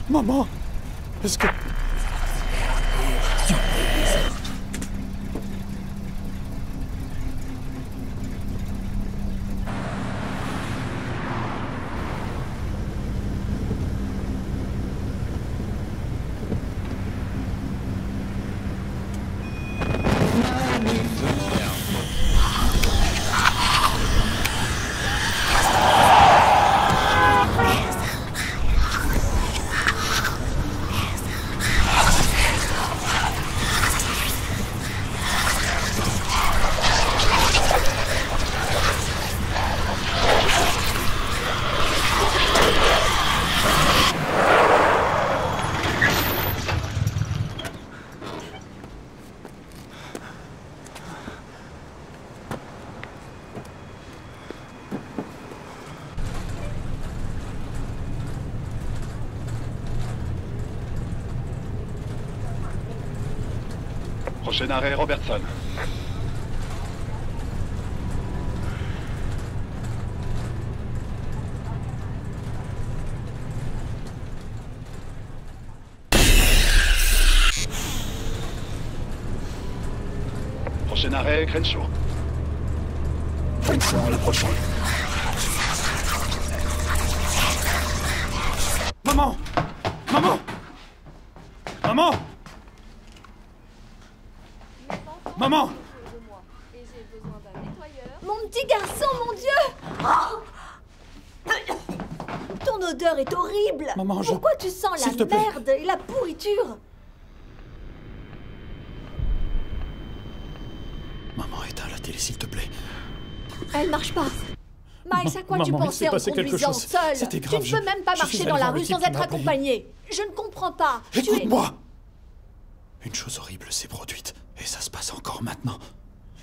Maman, est-ce que... Prochain arrêt, Robertson. Prochain arrêt, Crenshaw. Crenshaw, le prochain. Maman! Maman! Maman! Maman! Mon petit garçon, mon Dieu! Oh! Ton odeur est horrible! Maman, pourquoi tu sens S'il te la plaît. merde et la pourriture? Maman, éteins la télé, s'il te plaît. Elle marche pas. Miles, à quoi tu Maman, il pensais s'est en passé quelque conduisant chose. seul? C'était Tu grave, ne peux même pas je suis marcher allé dans la voir rue l'équipe sans qui être m'a appelé. accompagné. Je ne comprends pas. Écoute-moi! Une chose horrible s'est produite, et ça se passe encore maintenant.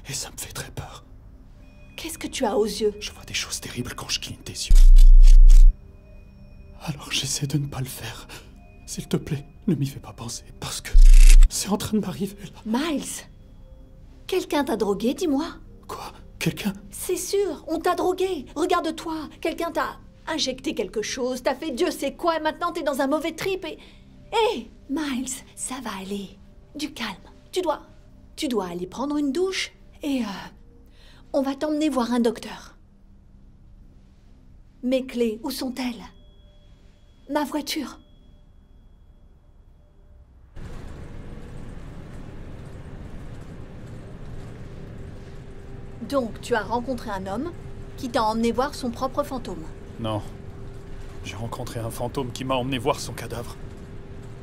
Et ça me fait très peur. Qu'est-ce que tu as aux yeux? Je vois des choses terribles quand je cligne tes yeux. Alors j'essaie de ne pas le faire. S'il te plaît, ne m'y fais pas penser, parce que c'est en train de m'arriver là. Miles, quelqu'un t'a drogué, dis-moi. Quoi? Quelqu'un? C'est sûr, on t'a drogué. Regarde-toi, quelqu'un t'a injecté quelque chose, t'a fait Dieu sait quoi, et maintenant t'es dans un mauvais trip et... Hé, Miles, ça va aller. Du calme. Tu dois aller prendre une douche et... on va t'emmener voir un docteur. Mes clés, où sont-elles? Ma voiture. Donc, tu as rencontré un homme qui t'a emmené voir son propre fantôme. Non. J'ai rencontré un fantôme qui m'a emmené voir son cadavre.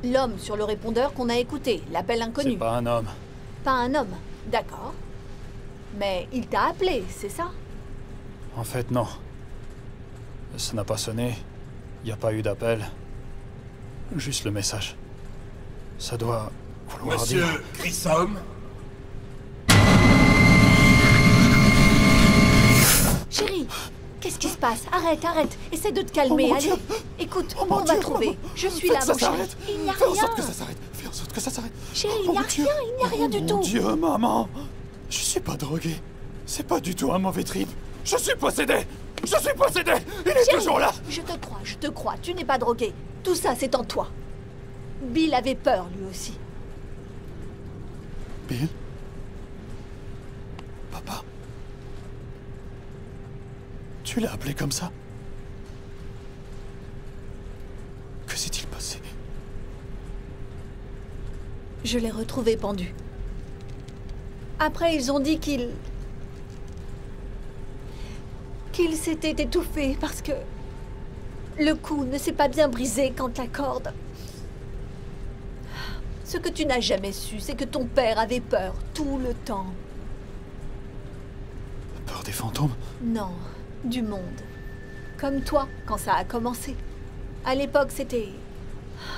L'homme sur le répondeur qu'on a écouté, l'appel inconnu. C'est pas un homme. Pas un homme, d'accord. Mais il t'a appelé, c'est ça? En fait, non. Ça n'a pas sonné. Il n'y a pas eu d'appel. Juste le message. Ça doit vouloir Monsieur dire... Grissom? Chérie, qu'est-ce qui se passe? Arrête, arrête. Essaie de te calmer, Oh, mon allez. Dieu. Écoute, Oh, on mon va Dieu, trouver. maman. Je suis Fais là, que ça mon chéri. s'arrête. Il n'y a Fais en rien. sorte que ça s'arrête. Fais en sorte que ça s'arrête. Chérie, Oh, il n'y a mon Dieu. rien, il n'y a rien du tout. Mon Dieu, maman. Je suis pas drogué. C'est pas du tout un mauvais trip. Je suis possédé. Je suis possédé. Il est Chérie, toujours là. je te crois. Tu n'es pas drogué. Tout ça, c'est en toi. Bill avait peur, lui aussi. Bill? Papa? Tu l'as appelé comme ça? Que s'est-il passé? Je l'ai retrouvé pendu. Après, ils ont dit qu'il s'était étouffé parce que le cou ne s'est pas bien brisé quand la corde... Ce que tu n'as jamais su, c'est que ton père avait peur tout le temps. Peur des fantômes? Non, du monde. Comme toi, quand ça a commencé. À l'époque, c'était...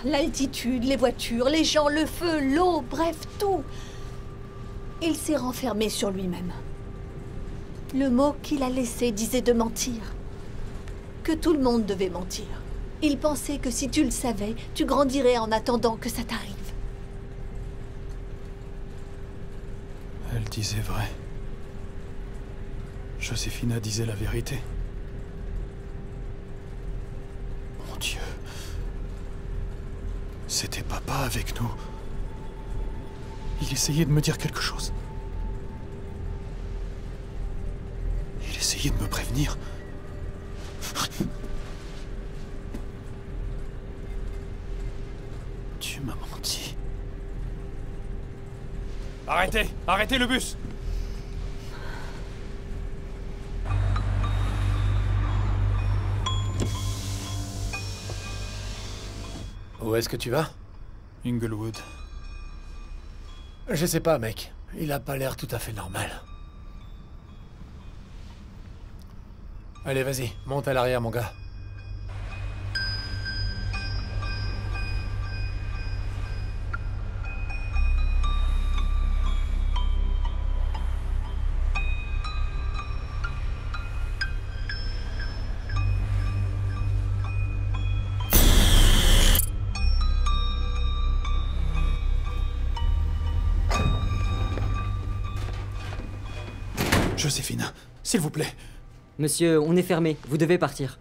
l'altitude, les voitures, les gens, le feu, l'eau, bref, tout. Il s'est renfermé sur lui-même. Le mot qu'il a laissé disait de mentir. Que tout le monde devait mentir. Il pensait que si tu le savais, tu grandirais en attendant que ça t'arrive. Elle disait vrai. Joséphina disait la vérité. Mon Dieu. C'était papa avec nous. Il essayait de me dire quelque chose. Il essayait de me prévenir. Tu m'as menti. Arrêtez! Arrêtez le bus! Où est-ce que tu vas? Inglewood. Je sais pas, mec. Il a pas l'air tout à fait normal. Allez, vas-y, monte à l'arrière, mon gars. Joséphina, s'il vous plaît. Monsieur, on est fermé. Vous devez partir.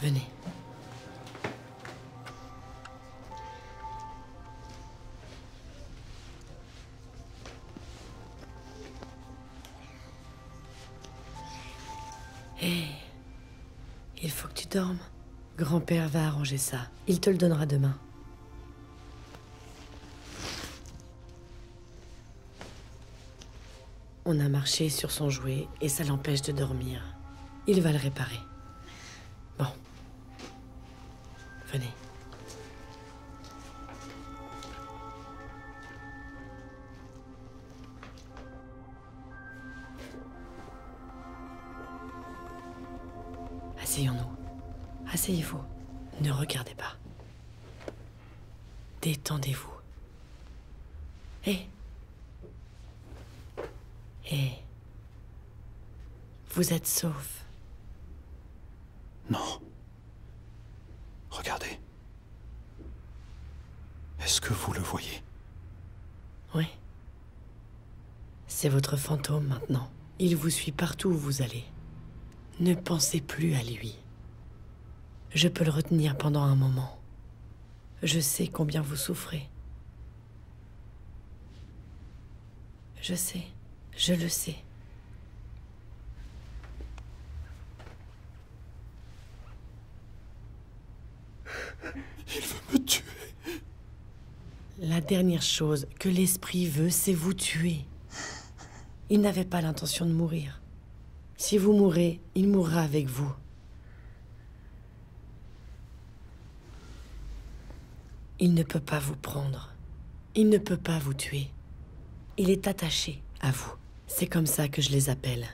Venez. Hé, il faut que tu dormes. Grand-père va arranger ça. Il te le donnera demain. On a marché sur son jouet et ça l'empêche de dormir. Il va le réparer. Bon. Venez. Asseyons-nous. Asseyez-vous. Ne regardez pas. Détendez-vous. Hé. Hé. Vous êtes sauf. Non. Regardez. Est-ce que vous le voyez? Oui. C'est votre fantôme maintenant. Il vous suit partout où vous allez. Ne pensez plus à lui. Je peux le retenir pendant un moment. Je sais combien vous souffrez. Je sais, je le sais. Il veut me tuer. La dernière chose que l'esprit veut, c'est vous tuer. Il n'avait pas l'intention de mourir. Si vous mourrez, il mourra avec vous. Il ne peut pas vous prendre. Il ne peut pas vous tuer. Il est attaché à vous. C'est comme ça que je les appelle.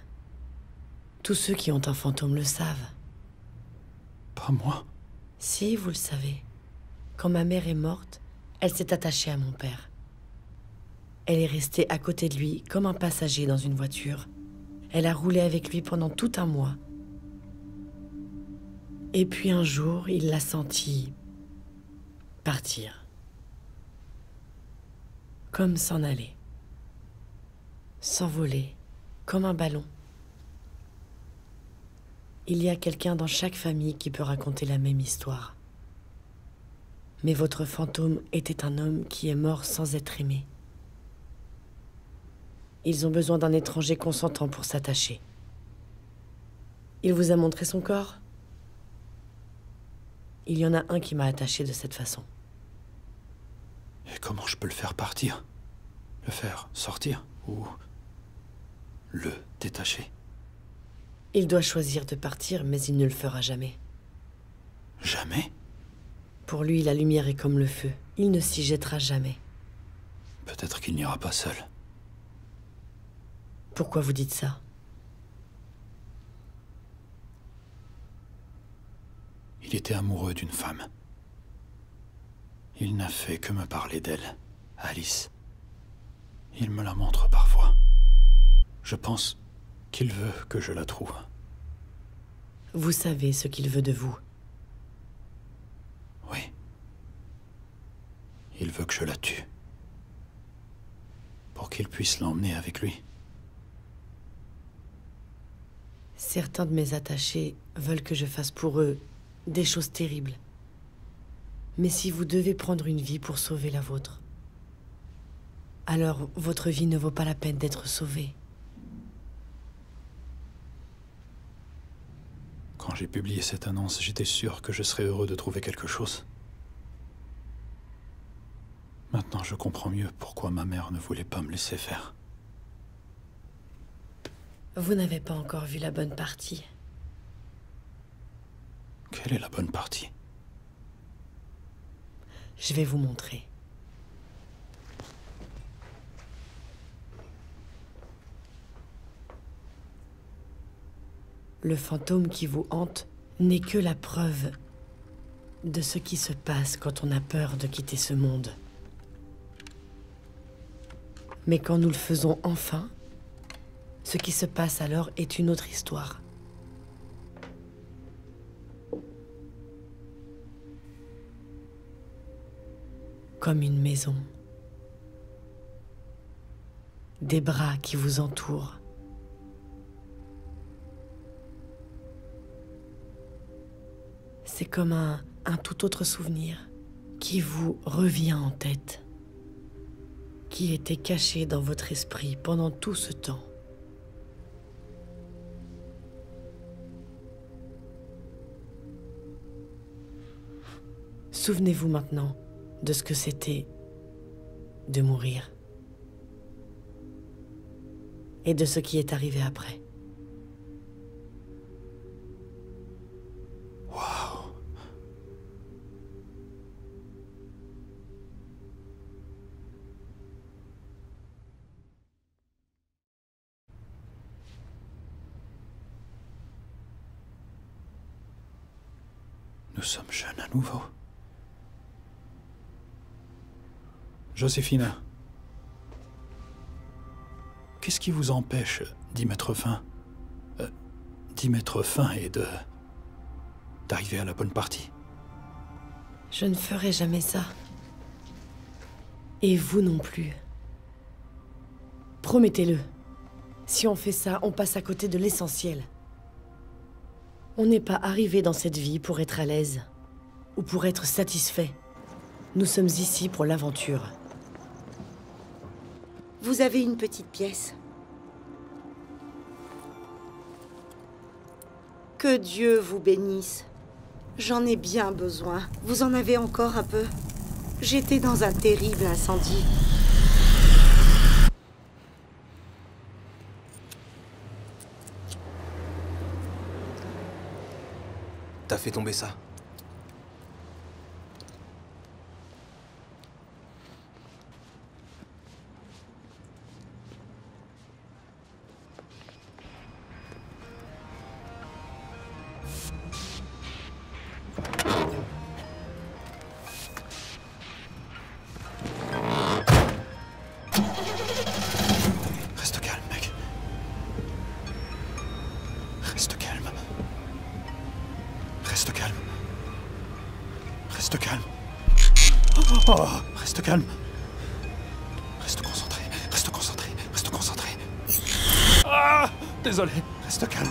Tous ceux qui ont un fantôme le savent. Pas moi. Si, vous le savez. Quand ma mère est morte, elle s'est attachée à mon père. Elle est restée à côté de lui comme un passager dans une voiture. Elle a roulé avec lui pendant tout un mois. Et puis un jour, il l'a senti partir. Comme s'en aller. S'envoler, comme un ballon. Il y a quelqu'un dans chaque famille qui peut raconter la même histoire. Mais votre fantôme était un homme qui est mort sans être aimé. Ils ont besoin d'un étranger consentant pour s'attacher. Il vous a montré son corps? Il y en a un qui m'a attaché de cette façon. Et comment je peux le faire partir? Le faire sortir? Ou le détacher? Il doit choisir de partir, mais il ne le fera jamais. Jamais? Pour lui, la lumière est comme le feu. Il ne s'y jettera jamais. Peut-être qu'il n'ira pas seul. Pourquoi vous dites ça? Il était amoureux d'une femme. Il n'a fait que me parler d'elle, Alice. Il me la montre parfois. Je pense qu'il veut que je la trouve. Vous savez ce qu'il veut de vous. Oui. Il veut que je la tue. Pour qu'il puisse l'emmener avec lui. Certains de mes attachés veulent que je fasse pour eux des choses terribles. Mais si vous devez prendre une vie pour sauver la vôtre, alors votre vie ne vaut pas la peine d'être sauvée. Quand j'ai publié cette annonce, j'étais sûr que je serais heureux de trouver quelque chose. Maintenant, je comprends mieux pourquoi ma mère ne voulait pas me laisser faire. Vous n'avez pas encore vu la bonne partie. Quelle est la bonne partie? Je vais vous montrer. Le fantôme qui vous hante n'est que la preuve de ce qui se passe quand on a peur de quitter ce monde. Mais quand nous le faisons enfin, ce qui se passe alors est une autre histoire. Comme une maison. Des bras qui vous entourent. C'est comme un tout autre souvenir qui vous revient en tête, qui était caché dans votre esprit pendant tout ce temps. Souvenez-vous maintenant de ce que c'était de mourir et de ce qui est arrivé après. Waouh! Nous sommes jeunes à nouveau. Joséphina, qu'est-ce qui vous empêche d'y mettre fin? D'y mettre fin et d'arriver à la bonne partie? Je ne ferai jamais ça. Et vous non plus. Promettez-le. Si on fait ça, on passe à côté de l'essentiel. On n'est pas arrivé dans cette vie pour être à l'aise ou pour être satisfait. Nous sommes ici pour l'aventure. Vous avez une petite pièce. Que Dieu vous bénisse. J'en ai bien besoin. Vous en avez encore un peu? J'étais dans un terrible incendie. T'as fait tomber ça. Reste calme, mec. Reste calme. Reste calme. Reste calme. Oh, reste calme. Reste concentré. Reste concentré. Reste concentré. Ah! Désolé. Reste calme.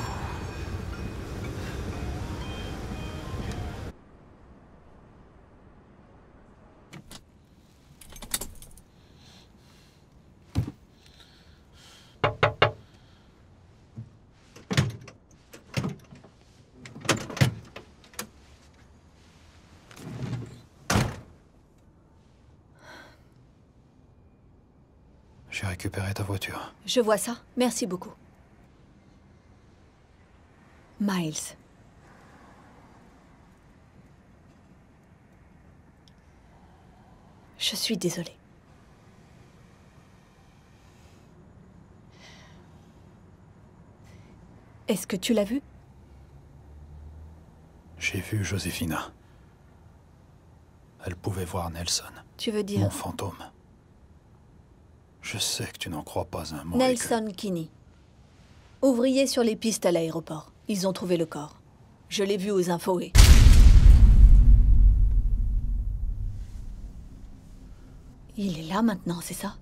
J'ai récupéré ta voiture. Je vois ça. Merci beaucoup. Miles. Je suis désolée. Est-ce que tu l'as vu? J'ai vu Josefina. Elle pouvait voir Nelson. Tu veux dire? Mon fantôme. Je sais que tu n'en crois pas un mot. Nelson Kinney. Ouvrier sur les pistes à l'aéroport. Ils ont trouvé le corps. Je l'ai vu aux infos et... Il est là maintenant, c'est ça?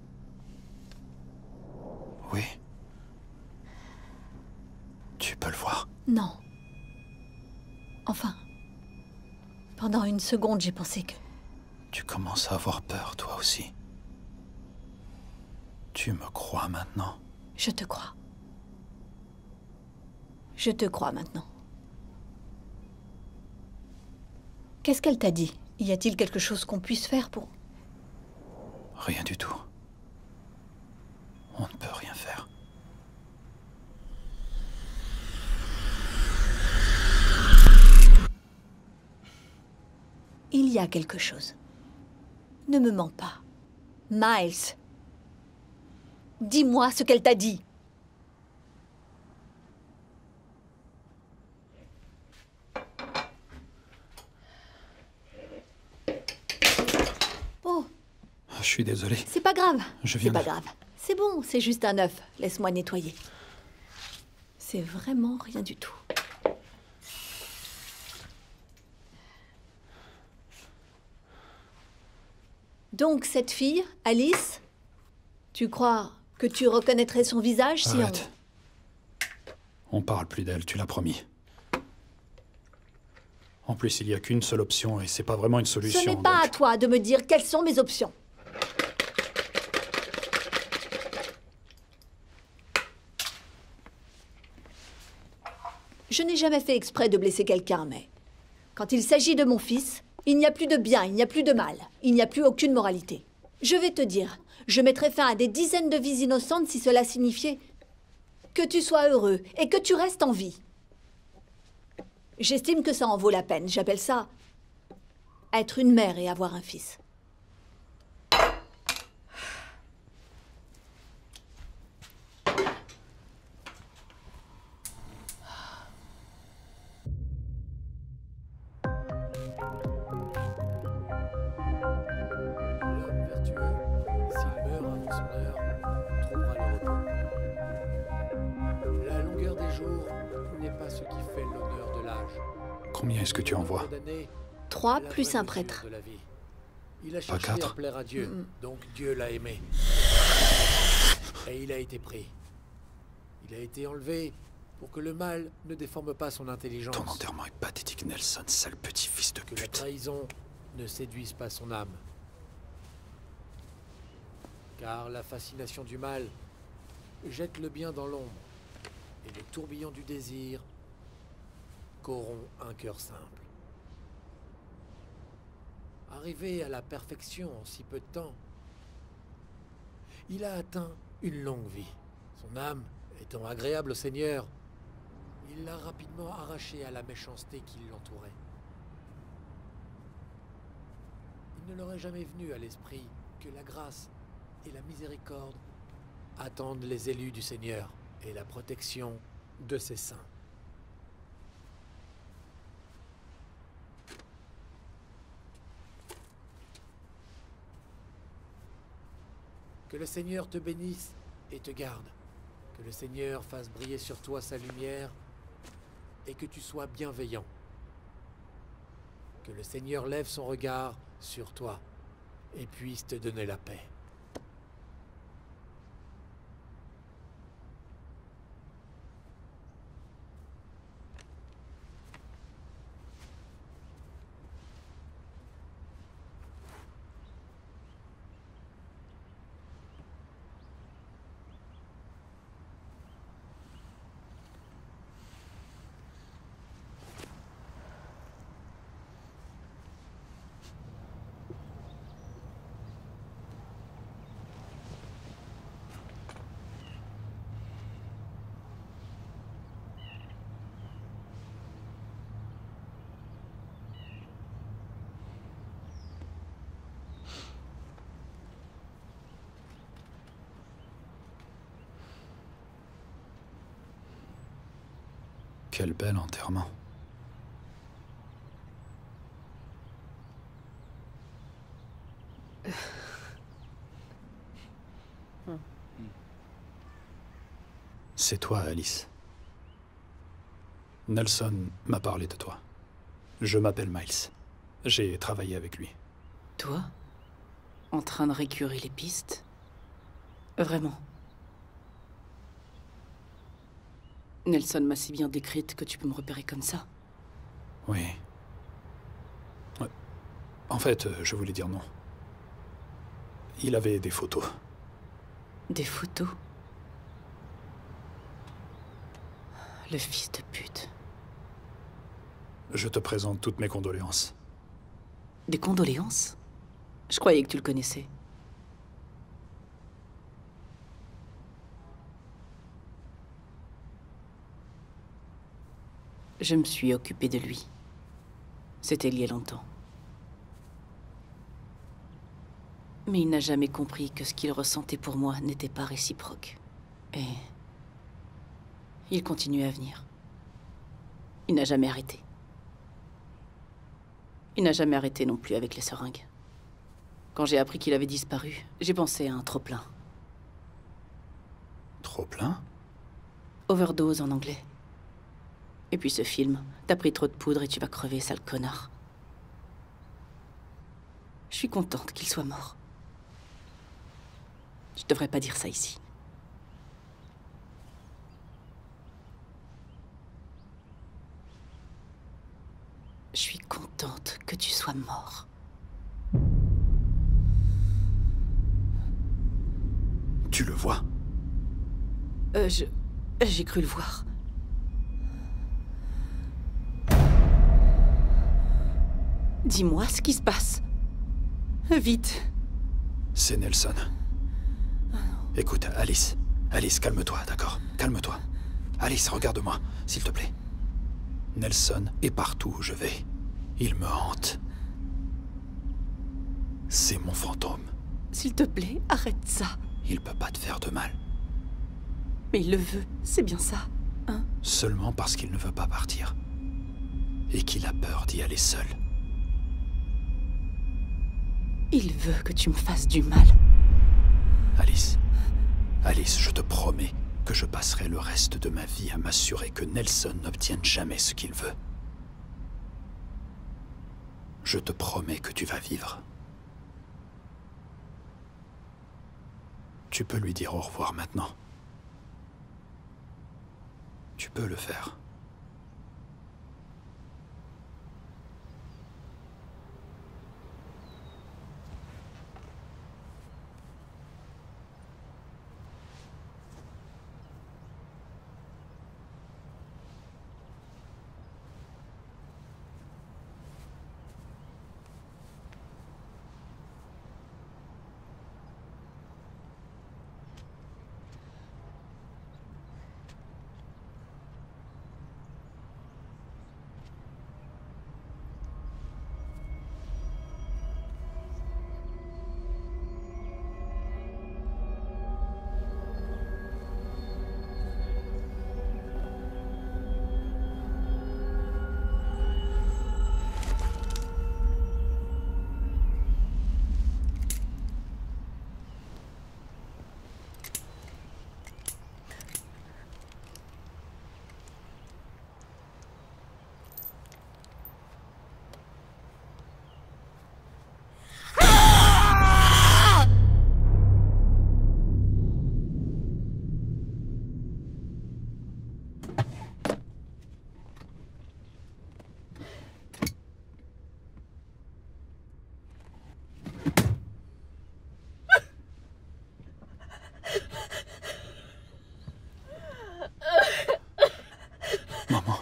Oui. Tu peux le voir? Non. Enfin... Pendant une seconde, j'ai pensé que... Tu commences à avoir peur, toi aussi. Tu me crois maintenant? Je te crois. Je te crois maintenant. Qu'est-ce qu'elle t'a dit? Y a-t-il quelque chose qu'on puisse faire pour... Rien du tout. On ne peut rien faire. Il y a quelque chose. Ne me mens pas. Miles. Dis-moi ce qu'elle t'a dit. Oh. Je suis désolé. C'est pas grave. Je viens C'est pas grave. C'est bon, c'est juste un œuf. Laisse-moi nettoyer. C'est vraiment rien du tout. Donc cette fille, Alice, tu crois que tu reconnaîtrais son visage si Arrête. On parle plus d'elle, tu l'as promis. En plus, il n'y a qu'une seule option et c'est pas vraiment une solution. Ce n'est pas à toi de me dire quelles sont mes options. Je n'ai jamais fait exprès de blesser quelqu'un, mais quand il s'agit de mon fils, il n'y a plus de bien, il n'y a plus de mal, il n'y a plus aucune moralité. Je vais te dire, je mettrai fin à des dizaines de vies innocentes si cela signifiait que tu sois heureux et que tu restes en vie. J'estime que ça en vaut la peine. J'appelle ça être une mère et avoir un fils. Combien est-ce que tu en vois? 3 plus un prêtre. Il a Pas cherché 4. à plaire à Dieu, donc Dieu l'a aimé. Et il a été pris. Il a été enlevé pour que le mal ne déforme pas son intelligence. Ton enterrement est pathétique, Nelson, sale petit fils de Que la pute. trahison ne séduise pas son âme. Car la fascination du mal jette le bien dans l'ombre. Et le tourbillon du désir corrompt un cœur simple. Arrivé à la perfection en si peu de temps, il a atteint une longue vie. Son âme étant agréable au Seigneur, il l'a rapidement arraché à la méchanceté qui l'entourait. Il ne leur est jamais venu à l'esprit que la grâce et la miséricorde attendent les élus du Seigneur et la protection de ses saints. Que le Seigneur te bénisse et te garde. Que le Seigneur fasse briller sur toi sa lumière et que tu sois bienveillant. Que le Seigneur lève son regard sur toi et puisse te donner la paix. Quel bel enterrement. C'est toi, Alice. Nelson m'a parlé de toi. Je m'appelle Miles. J'ai travaillé avec lui. Toi? En train de récurer les pistes? Vraiment? Nelson m'a si bien décrite que tu peux me repérer comme ça? Oui. Ouais. En fait, je voulais dire non. Il avait des photos. Des photos? Le fils de pute. Je te présente toutes mes condoléances. Des condoléances? Je croyais que tu le connaissais. Je me suis occupée de lui. C'était il y a longtemps. Mais il n'a jamais compris que ce qu'il ressentait pour moi n'était pas réciproque. Et il continuait à venir. Il n'a jamais arrêté. Il n'a jamais arrêté non plus avec les seringues. Quand j'ai appris qu'il avait disparu, j'ai pensé à un trop-plein. Trop-plein? Overdose en anglais. Et puis ce film, t'as pris trop de poudre et tu vas crever, sale connard. Je suis contente qu'il soit mort. Je devrais pas dire ça ici. Je suis contente que tu sois mort. Tu le vois? J'ai cru le voir. Dis-moi ce qui se passe. Vite. C'est Nelson. Écoute, Alice. Alice, calme-toi, d'accord? Calme-toi. Alice, regarde-moi, s'il te plaît. Nelson est partout où je vais. Il me hante. C'est mon fantôme. S'il te plaît, arrête ça. Il peut pas te faire de mal. Mais il le veut, c'est bien ça, hein? Seulement parce qu'il ne veut pas partir. Et qu'il a peur d'y aller seul. Il veut que tu me fasses du mal. Alice. Alice, je te promets que je passerai le reste de ma vie à m'assurer que Nelson n'obtienne jamais ce qu'il veut. Je te promets que tu vas vivre. Tu peux lui dire au revoir maintenant. Tu peux le faire. Maman.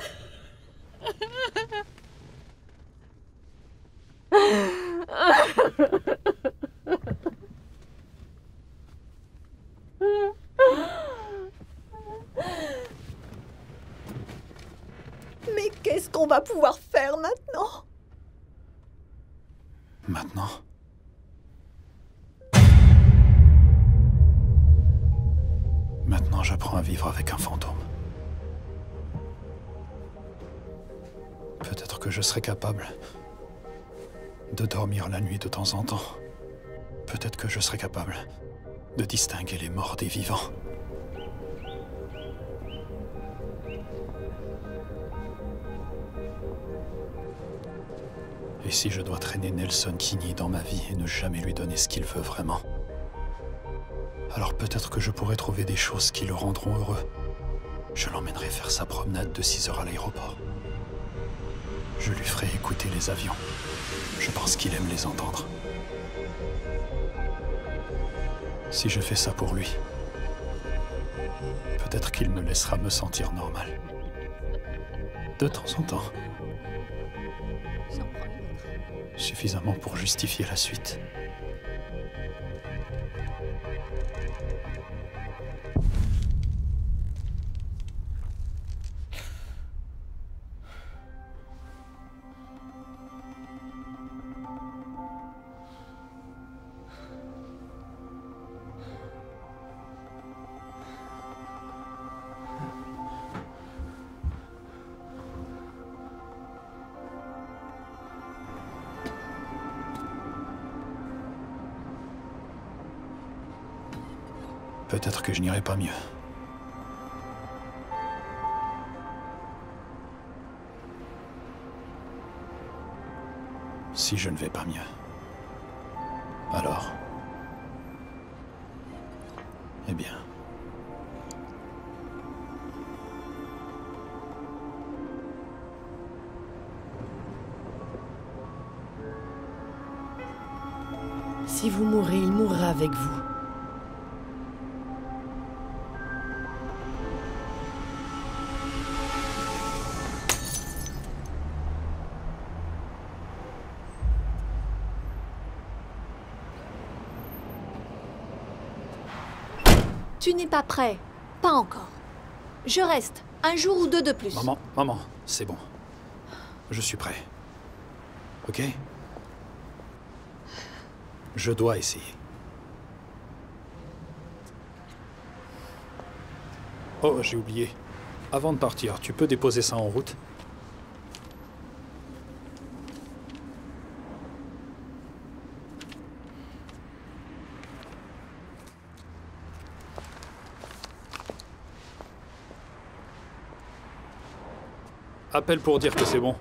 Mais qu'est-ce qu'on va pouvoir faire maintenant? Maintenant? Maintenant, j'apprends à vivre avec un fantôme. que je serai capable de dormir la nuit de temps en temps. Peut-être que je serai capable de distinguer les morts des vivants. Et si je dois traîner Nelson Kinney dans ma vie et ne jamais lui donner ce qu'il veut vraiment, alors peut-être que je pourrai trouver des choses qui le rendront heureux. Je l'emmènerai faire sa promenade de 6 heures à l'aéroport. Je lui ferai écouter les avions. Je pense qu'il aime les entendre. Si je fais ça pour lui, peut-être qu'il me laissera me sentir normal. De temps en temps. Suffisamment pour justifier la suite. Peut-être que je n'irai pas mieux. Si je ne vais pas mieux, alors... Eh bien... Si vous mourrez, il mourra avec vous. Tu n'es pas prêt. Pas encore. Je reste. Un jour ou deux de plus. Maman, c'est bon. Je suis prêt. Ok? Je dois essayer. Oh, j'ai oublié. Avant de partir, tu peux déposer ça en route? Appelle pour dire que c'est bon.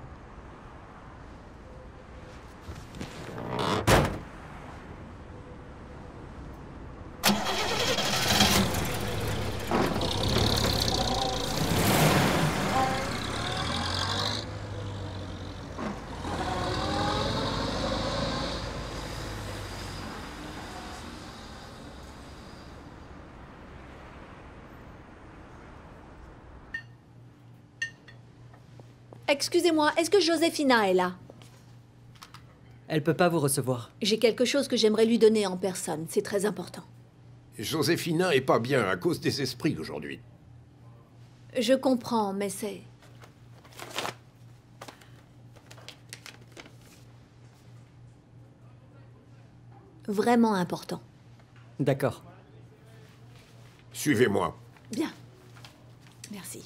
Excusez-moi, est-ce que Joséphina est là? Elle peut pas vous recevoir. J'ai quelque chose que j'aimerais lui donner en personne, c'est très important. Joséphina est pas bien à cause des esprits aujourd'hui. Je comprends, mais c'est... vraiment important. D'accord. Suivez-moi. Bien. Merci.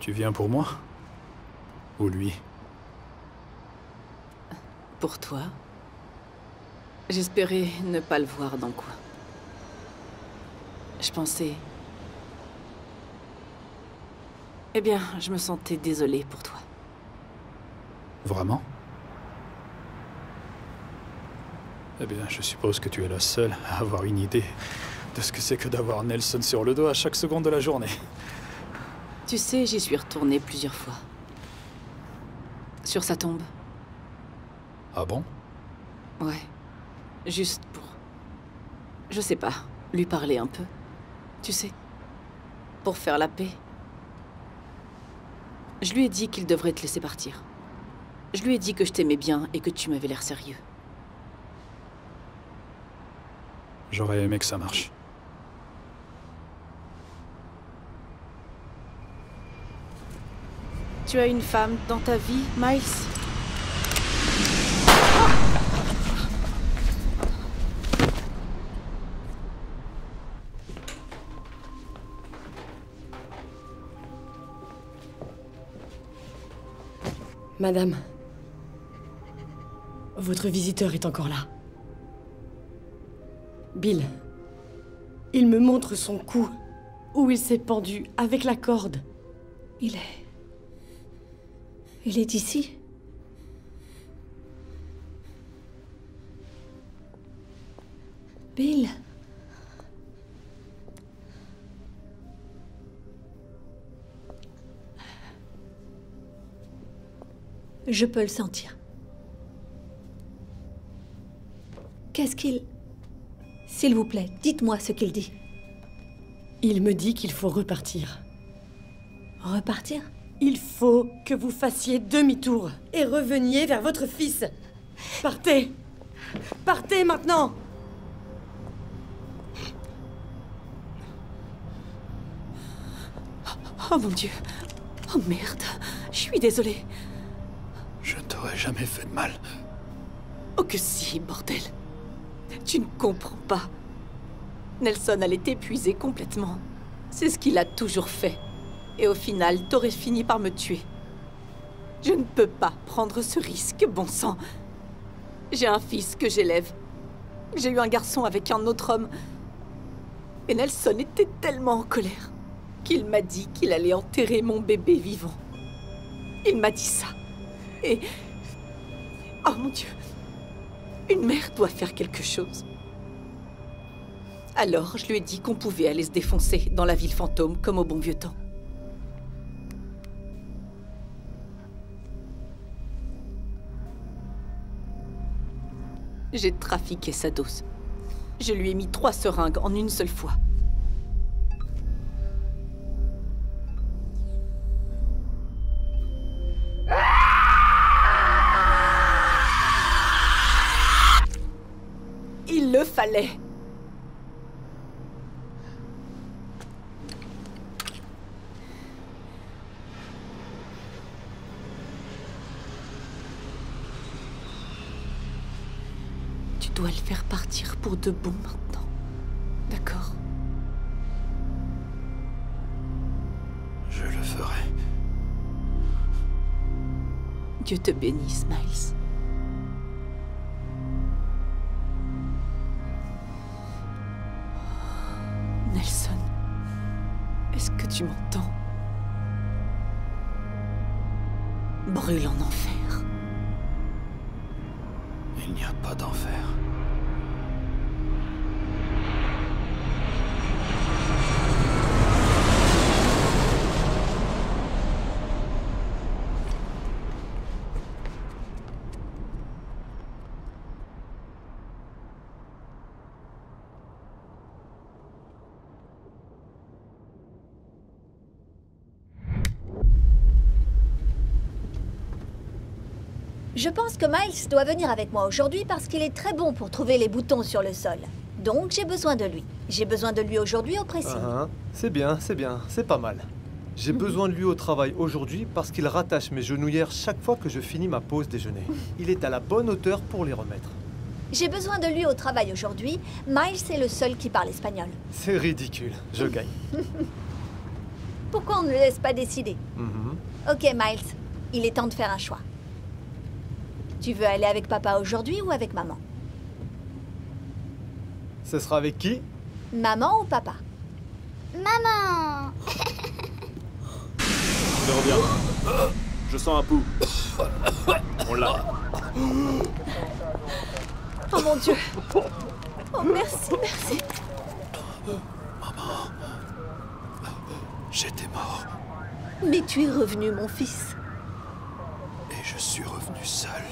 Tu viens pour moi? Ou lui? Pour toi? J'espérais ne pas le voir dans le coin. Je pensais... Eh bien, je me sentais désolée pour toi. Vraiment? Eh bien, je suppose que tu es la seule à avoir une idée de ce que c'est que d'avoir Nelson sur le dos à chaque seconde de la journée. Tu sais, j'y suis retournée plusieurs fois. Sur sa tombe. Ah bon? Ouais. Juste pour... Je sais pas, lui parler un peu. Tu sais, pour faire la paix. Je lui ai dit qu'il devrait te laisser partir. Je lui ai dit que je t'aimais bien et que tu m'avais l'air sérieux. J'aurais aimé que ça marche. Tu as une femme dans ta vie, Miles? Madame, votre visiteur est encore là. Bill, il me montre son cou, où il s'est pendu avec la corde. Il est ici. Bill. Je peux le sentir. Qu'est-ce qu'il... S'il vous plaît, dites-moi ce qu'il dit. Il me dit qu'il faut repartir. Repartir? Il faut que vous fassiez demi-tour et reveniez vers votre fils. Partez! Partez maintenant! Oh mon Dieu! Oh merde! Je suis désolée. Je ne t'aurais jamais fait de mal. Oh que si, bordel! Tu ne comprends pas. Nelson allait t'épuiser complètement. C'est ce qu'il a toujours fait. Et au final, t'aurais fini par me tuer. Je ne peux pas prendre ce risque, bon sang. J'ai un fils que j'élève. J'ai eu un garçon avec un autre homme. Et Nelson était tellement en colère qu'il m'a dit qu'il allait enterrer mon bébé vivant. Il m'a dit ça. Et... oh mon Dieu. Une mère doit faire quelque chose. Alors, je lui ai dit qu'on pouvait aller se défoncer dans la ville fantôme comme au bon vieux temps. J'ai trafiqué sa dose. Je lui ai mis 3 seringues en une seule fois. Il le fallait. Tu dois le faire partir pour de bon maintenant. D'accord? Je le ferai. Dieu te bénisse, Miles. Nelson, est-ce que tu m'entends? Brûle en enfer. Il n'y a pas d'enfer. Je pense que Miles doit venir avec moi aujourd'hui parce qu'il est très bon pour trouver les boutons sur le sol. Donc j'ai besoin de lui. J'ai besoin de lui aujourd'hui au pressing. C'est bien, c'est pas mal. J'ai besoin de lui au travail aujourd'hui parce qu'il rattache mes genouillères chaque fois que je finis ma pause déjeuner. Il est à la bonne hauteur pour les remettre. J'ai besoin de lui au travail aujourd'hui. Miles est le seul qui parle espagnol. C'est ridicule, je gagne. Pourquoi on ne le laisse pas décider? Ok Miles, il est temps de faire un choix. Tu veux aller avec papa aujourd'hui ou avec maman? Ce sera avec qui? Maman ou papa? Maman. Je reviens. Je sens un pouls. On l'a. Oh mon Dieu. Oh merci, merci. Maman. J'étais mort. Mais tu es revenu, mon fils. Et je suis revenu seul.